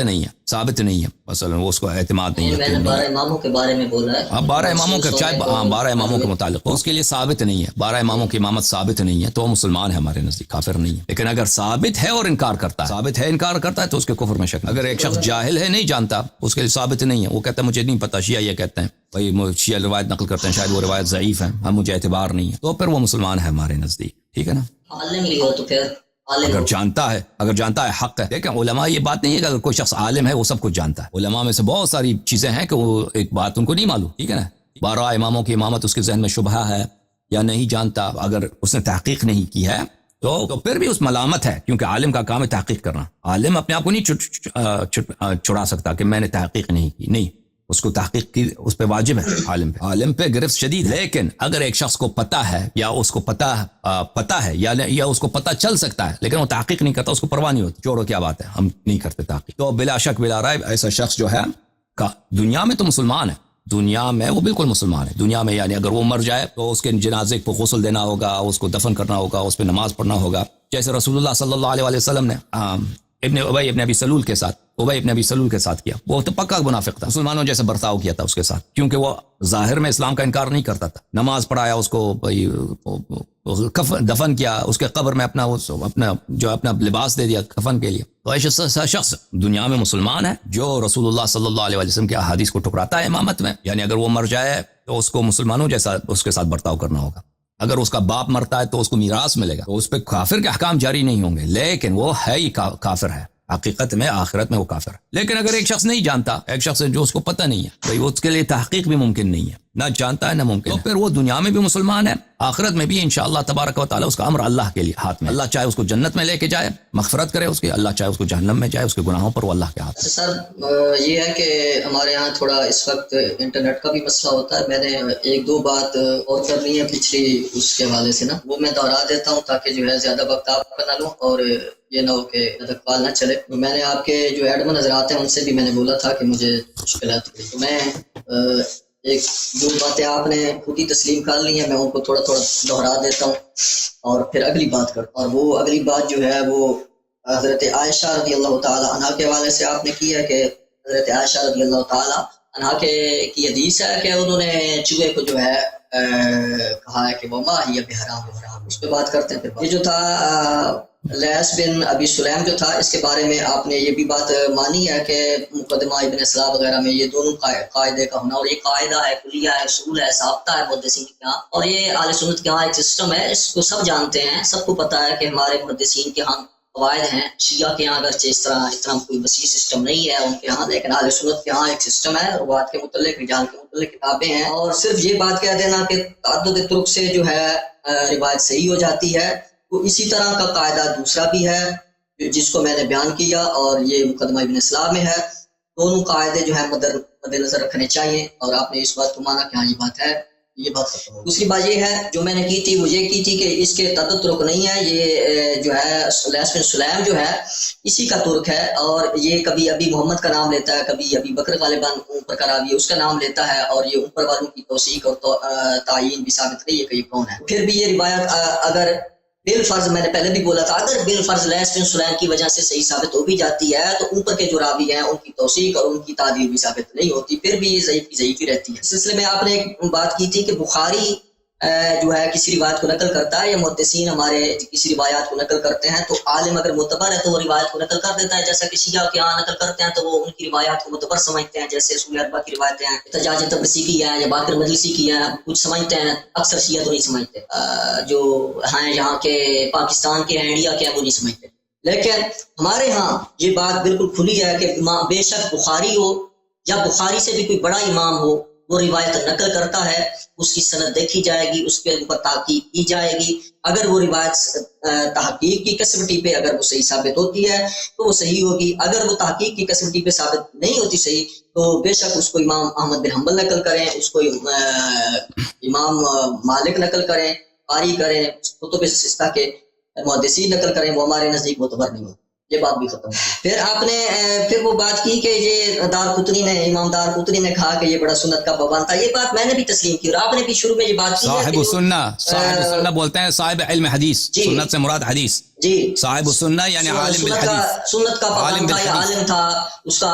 نہیں ہے مثلا وہ اس کو اعتماد نہیں ہے. میں نے 12 اماموں کے بارے میں بولا ہے، اب 12 اماموں کے چاہے 12 اماموں کے متعلق اس کے لیے ثابت نہیں ہے، 12 اماموں کی امامت ثابت نہیں ہے، تو وہ مسلمان ہے ہمارے نزدیک، کافر نہیں ہے. لیکن اگر ثابت ہے اور انکار کرتا ہے تو اس کے کفر میں شک. اگر ایک شخص جاہل ہے، نہیں جانتا، اس کے لیے ثابت نہیں ہے، وہ کہتا ہے مجھے نہیں پتا، شیعہ یہ کہتے ہیں، بھائی شیعہ روایت نقل کرتے ہیں، شاید وہ روایت ضعیف ہے، ہم مجھے اعتبار نہیں ہے، تو پھر وہ مسلمان ہے ہمارے نزدیک. ٹھیک ہے نا. عالم بھی ہو تو پھر اگر جانتا ہے حق ہے. دیکھیں علماء یہ بات نہیں ہے کہ اگر کوئی شخص عالم ہے وہ سب کچھ جانتا ہے. علماء میں سے بہت ساری چیزیں ہیں کہ وہ ایک بات ان کو نہیں معلوم. ٹھیک ہے نا. 12 اماموں کی امامت اس کے ذہن میں شبہ ہے یا نہیں جانتا، اگر اس نے تحقیق نہیں کی ہے تو پھر بھی اس ملامت ہے، کیونکہ عالم کا کام ہے تحقیق کرنا. عالم اپنے آپ کو نہیں چھڑا سکتا کہ میں نے تحقیق نہیں کی، نہیں، اس کو تحقیق کی اس پہ واجب ہے، عالم پہ گرفت شدید. لیکن اگر ایک شخص کو پتہ ہے یا اس کو پتہ ہے یا اس کو پتہ چل سکتا ہے لیکن وہ تحقیق نہیں کرتا، اس کو پرواہ نہیں ہوتی، چھوڑو کیا بات ہے، ہم نہیں کرتے تحقیق، تو بلا شک بلا رائب ایسا شخص جو ہے دنیا میں تو مسلمان ہے، دنیا میں وہ بالکل مسلمان ہے. دنیا میں یعنی اگر وہ مر جائے تو اس کے جنازے کو غسل دینا ہوگا، اس کو دفن کرنا ہوگا، اس پہ نماز پڑھنا ہوگا، جیسے رسول اللہ صلی اللہ علیہ وسلم نے ابن ابی ابن سلول کے ساتھ ابی ابن ابی سلول کے ساتھ کیا، وہ تو پکا منافق تھا، مسلمانوں جیسا برتاؤ کیا تھا اس کے ساتھ، کیونکہ وہ ظاہر میں اسلام کا انکار نہیں کرتا تھا، نماز پڑھایا اس کو، دفن کیا اس کے قبر میں، اپنا لباس دے دیا کفن کے لیے. تو ایسا شخص دنیا میں مسلمان ہے جو رسول اللہ صلی اللہ علیہ وسلم کے احادیث کو ٹکراتا ہے امامت میں، یعنی اگر وہ مر جائے تو اس کو مسلمانوں جیسا اس کے ساتھ برتاؤ کرنا ہوگا. اگر اس کا باپ مرتا ہے تو اس کو میراث ملے گا، تو اس پہ کافر کے احکام جاری نہیں ہوں گے، لیکن وہ ہے ہی کافر ہے حقیقت میں، آخرت میں وہ کافر ہے. لیکن اگر ایک شخص نہیں جانتا، ایک شخص جو اس کو پتہ نہیں ہے، بھئی اس کے لیے تحقیق بھی ممکن نہیں ہے، نہ جانتا ہے نہ ممکن ہے، تو پھر وہ دنیا میں بھی مسلمان ہے، آخرت میں بھی انشاءاللہ تبارک و تعالی اس کا امر اللہ کے لیے ہاتھ میں. اللہ چاہے اس کو جنت میں لے کے جائے، مغفرت کرے اس کی، اللہ چاہے اس کو جہنم میں جائے، اس کے گناہوں پر وہ اللہ کے ہاتھ. سر یہ ہے کہ ہمارے یہاں تھوڑا اس وقت انٹرنیٹ کا بھی مسئلہ ہوتا ہے. میں نے ایک دو بات اور کرنی ہے پچھلی اس کے حوالے سے نا، وہ میں دہرا دیتا ہوں تاکہ جو ہے زیادہ وقت آپ کا نہ لوں اور یہ نہ ہو کہ کال نہ چلے. میں نے آپ کے جو ایڈمن حضرات ہیں ان سے بھی میں نے بولا تھا کہ مجھے مشکلات ہوئی، تو میں ایک جو باتیں آپ نے خود ہی تسلیم کر لی ہیں میں ان کو تھوڑا تھوڑا دہرا دیتا ہوں اور پھر اگلی بات کرتا ہوں. اور وہ اگلی بات جو ہے وہ حضرت عائشہ رضی اللہ تعالی عنہا کے حوالے سے آپ نے کی ہے کہ حضرت عائشہ رضی اللہ تعالی عنہا کی حدیث ہے کہ انہوں نے چوہے کو جو ہے کہا ہے کہ وہ ماں ہی بحرام، اس پہ بات کرتے ہیں. پھر یہ جو تھا لیس بن ابی سلیم جو تھا، اس کے بارے میں آپ نے یہ بھی بات مانی ہے کہ مقدمہ ابن اصلاح وغیرہ میں یہ دونوں قاعدے کا ہونا، اور یہ قاعدہ ہے، کلیہ ہے، اصول ہے، ضابطہ ہے محدثین کے یہاں، اور یہ اہل سنت کے یہاں ایک سسٹم ہے، اس کو سب جانتے ہیں، سب کو پتہ ہے کہ ہمارے محدثین کے یہاں قواعد ہیں. شیعہ کے یہاں اگرچہ اس طرح کوئی وسیع سسٹم نہیں ہے ان کے یہاں، لیکن اہل سنت کے یہاں ایک سسٹم ہے، روایت کے متعلق، رجال کے متعلق کتابیں ہیں. اور صرف یہ بات کہہ دینا کہ تعدد طرق سے جو ہے روایت صحیح ہو جاتی ہے، تو اسی طرح کا قاعدہ دوسرا بھی ہے جس کو میں نے بیان کیا، اور یہ مقدمہ ابن اصلاح میں ہے. دونوں قاعدے جو ہے مد نظر رکھنے چاہیے، اور آپ نے اس بات کو مانا کہ ہاں یہ بات ہے، یہ بات ختم. دوسری بات یہ ہے جو میں نے کی تھی، وہ یہ کی تھی کہ اس کے تعدد طرق نہیں ہے، یہ جو ہے لیس بن سلیم جو ہے اسی کا ترک ہے، اور یہ کبھی ابھی محمد کا نام لیتا ہے، کبھی ابھی بکر غالباً اوپر کا راوی اس کا نام لیتا ہے، اور یہ اوپر والوں کی توثیق اور تعیین بھی ثابت نہیں ہے کہ یہ کون ہے. پھر بھی یہ روایت اگر بالفرض، میں نے پہلے بھی بولا تھا، اگر بالفرض لیس بن سلیم کی وجہ سے صحیح ثابت ہو بھی جاتی ہے تو اوپر کے جو راوی ہیں ان کی توثیق اور ان کی تعدیل بھی ثابت نہیں ہوتی، پھر بھی یہ ضعیف ہی رہتی ہے. اس سلسلے میں آپ نے ایک بات کی تھی کہ بخاری جو ہے کسی روایت کو نقل کرتا ہے، یا محدثین ہمارے کسی روایات کو نقل کرتے ہیں تو عالم اگر معتبر ہے تو وہ روایت کو نقل کر دیتا ہے، جیسا کہ شیعہ کے یہاں نقل کرتے ہیں تو وہ ان کی روایات کو معتبر سمجھتے ہیں، جیسے اصول اربعہ کی روایتیں ہیں، احتجاج تبرسی کی ہیں یا باقر مجلسی کی ہیں، کچھ سمجھتے ہیں، اکثر شیعہ تو نہیں سمجھتے، جو ہیں یہاں کے پاکستان کے ہیں، انڈیا کے ہیں، وہ نہیں سمجھتے. لیکن ہمارے ہاں یہ بات بالکل کھلی ہے کہ بے شک بخاری ہو یا بخاری سے بھی کوئی بڑا امام ہو، وہ روایت نقل کرتا ہے، اس کی سند دیکھی جائے گی، اس کے اوپر تحقیق کی جائے گی. اگر وہ روایت تحقیق کی کسوٹی پہ اگر وہ صحیح ثابت ہوتی ہے تو وہ صحیح ہوگی، اگر وہ تحقیق کی کسوٹی پہ ثابت نہیں ہوتی صحیح تو بے شک اس کو امام احمد بن حنبل نقل کریں، اس کو امام مالک نقل کریں، قاری کریں، کتب ستہ کے محدثین نقل کریں، وہ ہمارے نزدیک معتبر نہیں ہوتے. یہ بات بھی ختم. پھر آپ نے پھر وہ بات کی کہ یہ امام دار قطنی نے کہا کہ یہ بڑا سنت کا پابند تھا، یہ بات میں نے بھی تسلیم کی، اور آپ نے بھی شروع میں یہ بات کی. صاحب السنہ بولتے ہیں صاحب علم حدیث، سنت سے مراد حدیث. جی صاحب السنہ یعنی عالم بالحدیث، سنت کا پابند تھا، یا عالم تھا، اس کا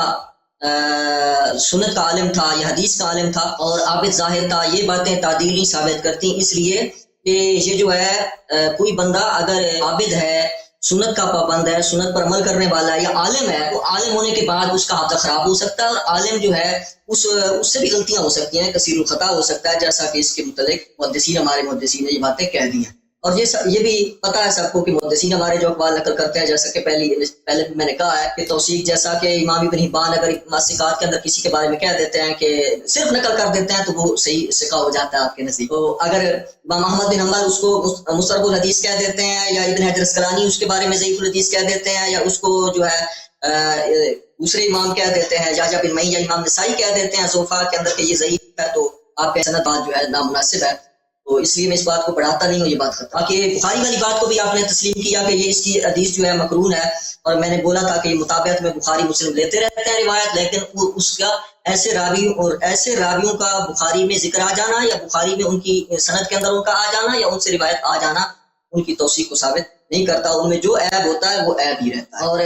سنت کا عالم تھا یا حدیث کا عالم تھا، اور عابد ظاہر تھا. یہ باتیں تعدیلی ثابت کرتی، اس لیے کہ یہ جو ہے کوئی بندہ اگر عابد ہے، سنت کا پابند ہے، سنت پر عمل کرنے والا ہے، یا عالم ہے، وہ عالم ہونے کے بعد اس کا حافظہ خراب ہو سکتا ہے، اور عالم جو ہے اس سے بھی غلطیاں ہو سکتی ہیں، کثیر الخطا ہو سکتا ہے، جیسا کہ اس کے متعلق ہمارے محدثین نے یہ باتیں کہہ دی ہیں. اور یہ بھی پتہ ہے سب کو کہ محدثین ہمارے جو اقوال نقل کرتے ہیں، جیسا کہ پہلے بھی میں نے کہا ہے کہ توثیق، جیسا کہ امام ابن حبان اگر ماسکات کے اندر کسی کے بارے میں کہہ دیتے ہیں کہ صرف نقل کر دیتے ہیں تو وہ صحیح ثقہ ہو جاتا ہے آپ کے نزدیک. تو اگر امام احمد بن حنبل اس کو مسترب الحدیث کہہ دیتے ہیں، یا ابن حجر اسقلانی اس کے بارے میں ضعیف الحدیث کہہ دیتے ہیں، یا اس کو جو ہے دوسرے امام کہہ دیتے ہیں، یا بن معین یا امام نسائی کہہ دیتے ہیں ضعفاء کے اندر کہ یہ ضعیف ہے، تو آپ کا سند بات جو ہے نامناسب ہے. تو اس لیے میں اس بات کو بڑھاتا نہیں ہوں، یہ بات ختم. باقی بخاری والی بات کو بھی آپ نے تسلیم کیا کہ یہ اس کی حدیث جو ہے مقرون ہے، اور میں نے بولا تھا کہ یہ مطابقت میں بخاری مسلم لیتے رہتے ہیں روایت، لیکن وہ اس کا ایسے راوی اور ایسے راویوں کا بخاری میں ذکر آ جانا، یا بخاری میں ان کی سند کے اندر ان کا آ جانا، یا ان سے روایت آ جانا ان کی توثیق کو ثابت نہیں کرتا, ان میں جو عیب ہوتا ہے وہ عیب ہی رہتا ہے. اور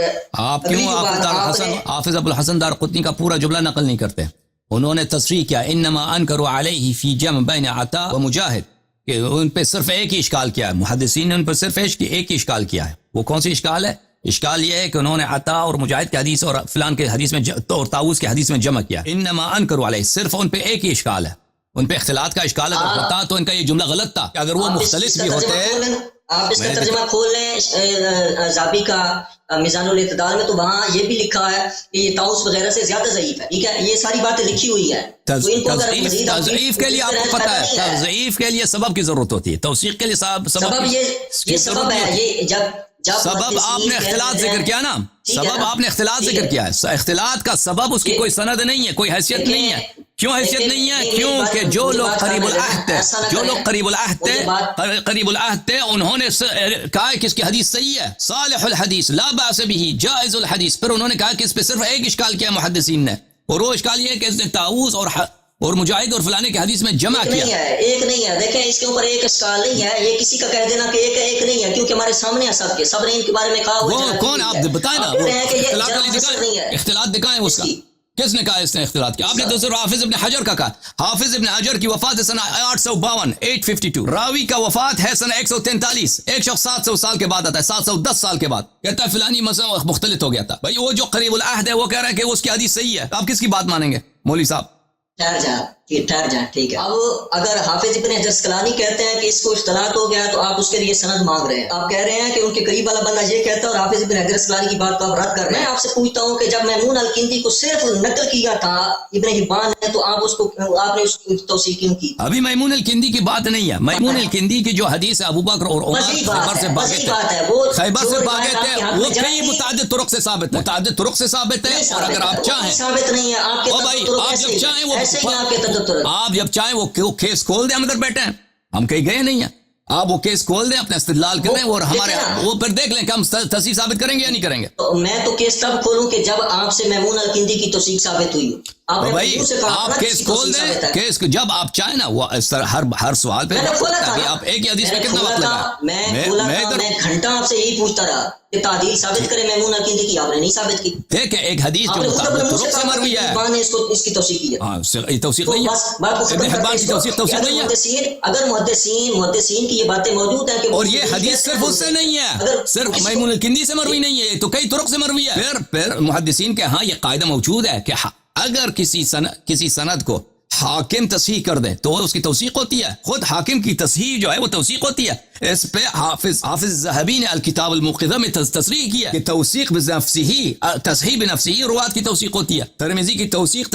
آپ کیوں حافظ ابو الحسن دارقطنی کا پورا جملہ نقل نہیں کرتے؟ انہوں نے تصریح کیا انما انکروا علیہ فی جمع بین عطاء و مجاہد, کہ ان پہ صرف ایک ہی اشکال کیا ہے, محدثین نے ان پر صرف ایک ہی اشکال کیا ہے. وہ کون سی اشکال ہے؟ اشکال یہ ہے کہ انہوں نے عطا اور مجاہد کے حدیث اور فلان کے حدیث میں اور طاؤوس کے حدیث میں جمع کیا. انما انکروا علیہ, صرف ان پہ ایک ہی اشکال ہے, ان پہ اختلاط کا اشکال اگر ہوتا تو ان کا یہ جملہ غلط تھا, کہ اگر وہ مختلف بھی ہوتے. آپ اس کا ترجمہ کھول لیں زابی کا میزان الاعتدال میں, تو وہاں یہ بھی لکھا ہے کہ یہ طاؤس وغیرہ سے زیادہ ضعیف ہے. ٹھیک ہے, یہ ساری باتیں لکھی ہوئی ہیں. تضعیف کے لیے آپ کو پتہ ہے, تضعیف کے لیے سبب کی ضرورت ہوتی ہے, توثیق کے لیے سبب یہ سبب ہے. یہ جب سبب آپ نے اختلاط ذکر کیا نا, سبب آپ نے اختلاط ذکر کیا ہے, اختلاط کا سبب اس کی کوئی سند نہیں ہے, کوئی حیثیت نہیں ہے. کیوں حیثیت نہیں ہے؟ کیونکہ جو لوگ قریب العہد تھے, جو لوگ قریب العہد تھے انہوں نے کہا کہ اس کی حدیث صحیح ہے, صالح الحدیث لا باس به جائز الحدیث. پھر انہوں نے کہا کہ اس پہ صرف ایک اشکال کیا محدثین نے, اور وہ اشکال یہ ہے کہ اس نے طاؤوس اور مجاہد اور فلانے کے حدیث میں جمع کیا. ایک نہیں ہے, دیکھیں اس کے اوپر ایک اشکال نہیں ہے. یہ کسی کا کہہ دینا کہ ایک نہیں ہے, کیونکہ ہمارے سامنے سب نے ان کے بارے میں کہا. وہ کون آپ بتائیں نا, اختلاط دکھائیں اس کا, کس نے کہا اس نے اختلاط کیا؟ آپ نے دوسرے حافظ ابن حجر کا کہا. حافظ ابن حجر کی وفات سنہ 852 راوی کا وفات ہے سنہ 143. ایک شخص 700 سال کے بعد آتا ہے, 710 سال کے بعد, کہتا ہے فلانی مسئلہ مختلف ہو گیا تھا. بھائی وہ جو قریب العہد ہے وہ کہہ رہا ہے کہ اس کی حدیث صحیح ہے, آپ کس کی بات مانیں گے مولوی صاحب؟ ٹھہر جائیں. ٹھیک ہے, اب اگر حافظ ابن حجر اسقلانی کہتے ہیں کہ اس کو اختلاط ہو گیا تو آپ اس کے لیے سند مانگ رہے ہیں. آپ کہہ رہے ہیں کہ ان کے قریب والا بندہ یہ کہتا ہے اور حافظ ابن حجر اسقلانی کی بات کو آپ رد کر رہے ہیں. آپ سے پوچھتا ہوں کہ جب میمون الکندی کو صرف نقل کیا تھا ابن حبان نے, تو آپ نے اس کو توثیق کیوں کی؟ ابھی میمون الکندی کی بات نہیں ہے. میمون الکندی کی جو حدیث ہے ابو بکر اور عمر خیبر سے بھاگے تھے, وہ کئی متعدد طرق سے ثابت ہے, اور اگر آپ چاہیں ثابت نہیں ہے. آپ جب چاہیں وہ کیس کھول دیں, ہم ادھر بیٹھے ہیں, ہم کہیں گئے نہیں ہیں, آپ وہ کیس کھول دیں, اپنا استدلال کریں اور ہمارے وہ پھر دیکھ لیں کہ ہم تصحیح ثابت کریں گے یا نہیں کریں گے. میں تو کیس تب کھولوں کہ جب آپ سے میمون الکندی کی توثیق ثابت ہوئی ہو. بھائی آپ کیس کھول دیں, کیس جب آپ چاہیں نا, وہ ہر سوال پہ آپ ایک ہی حدیث میں کتنا وقت لگا. میں گھنٹہ آپ سے یہی پوچھتا رہا کہ تعدیل ثابت کرے میمون الکندی کی, آپ نے نہیں ثابت کی. دیکھیں ایک حدیث جو مطابق طرق سے مروی ہے, اس کی توثیق کی ہے. ہاں توثیق نہیں ہے, ابن حبان کی توثیق نہیں ہے. اگر محدثین کی یہ باتیں موجود ہیں, اور یہ حدیث صرف اس سے نہیں ہے, صرف میمون الکندی سے مروی نہیں ہے, تو کئی طرق سے مروی ہے. پھر محدثین کے ہاں یہ قاعدہ موجود ہے کہ اگر کسی سند کو حاکم تصحیح کر دے تو اس کی توثیق ہوتی ہے. خود حاکم کی تصحیح جو ہے وہ توثیق ہوتی ہے. اس پہ حافظ ذہبی نے الکتاب الموقظہ میں تصریح کیا کہ توثیق بنفسہ, تصحیح بنفسہ روات کی توثیق ہوتی ہے. ترمذی کی توثیق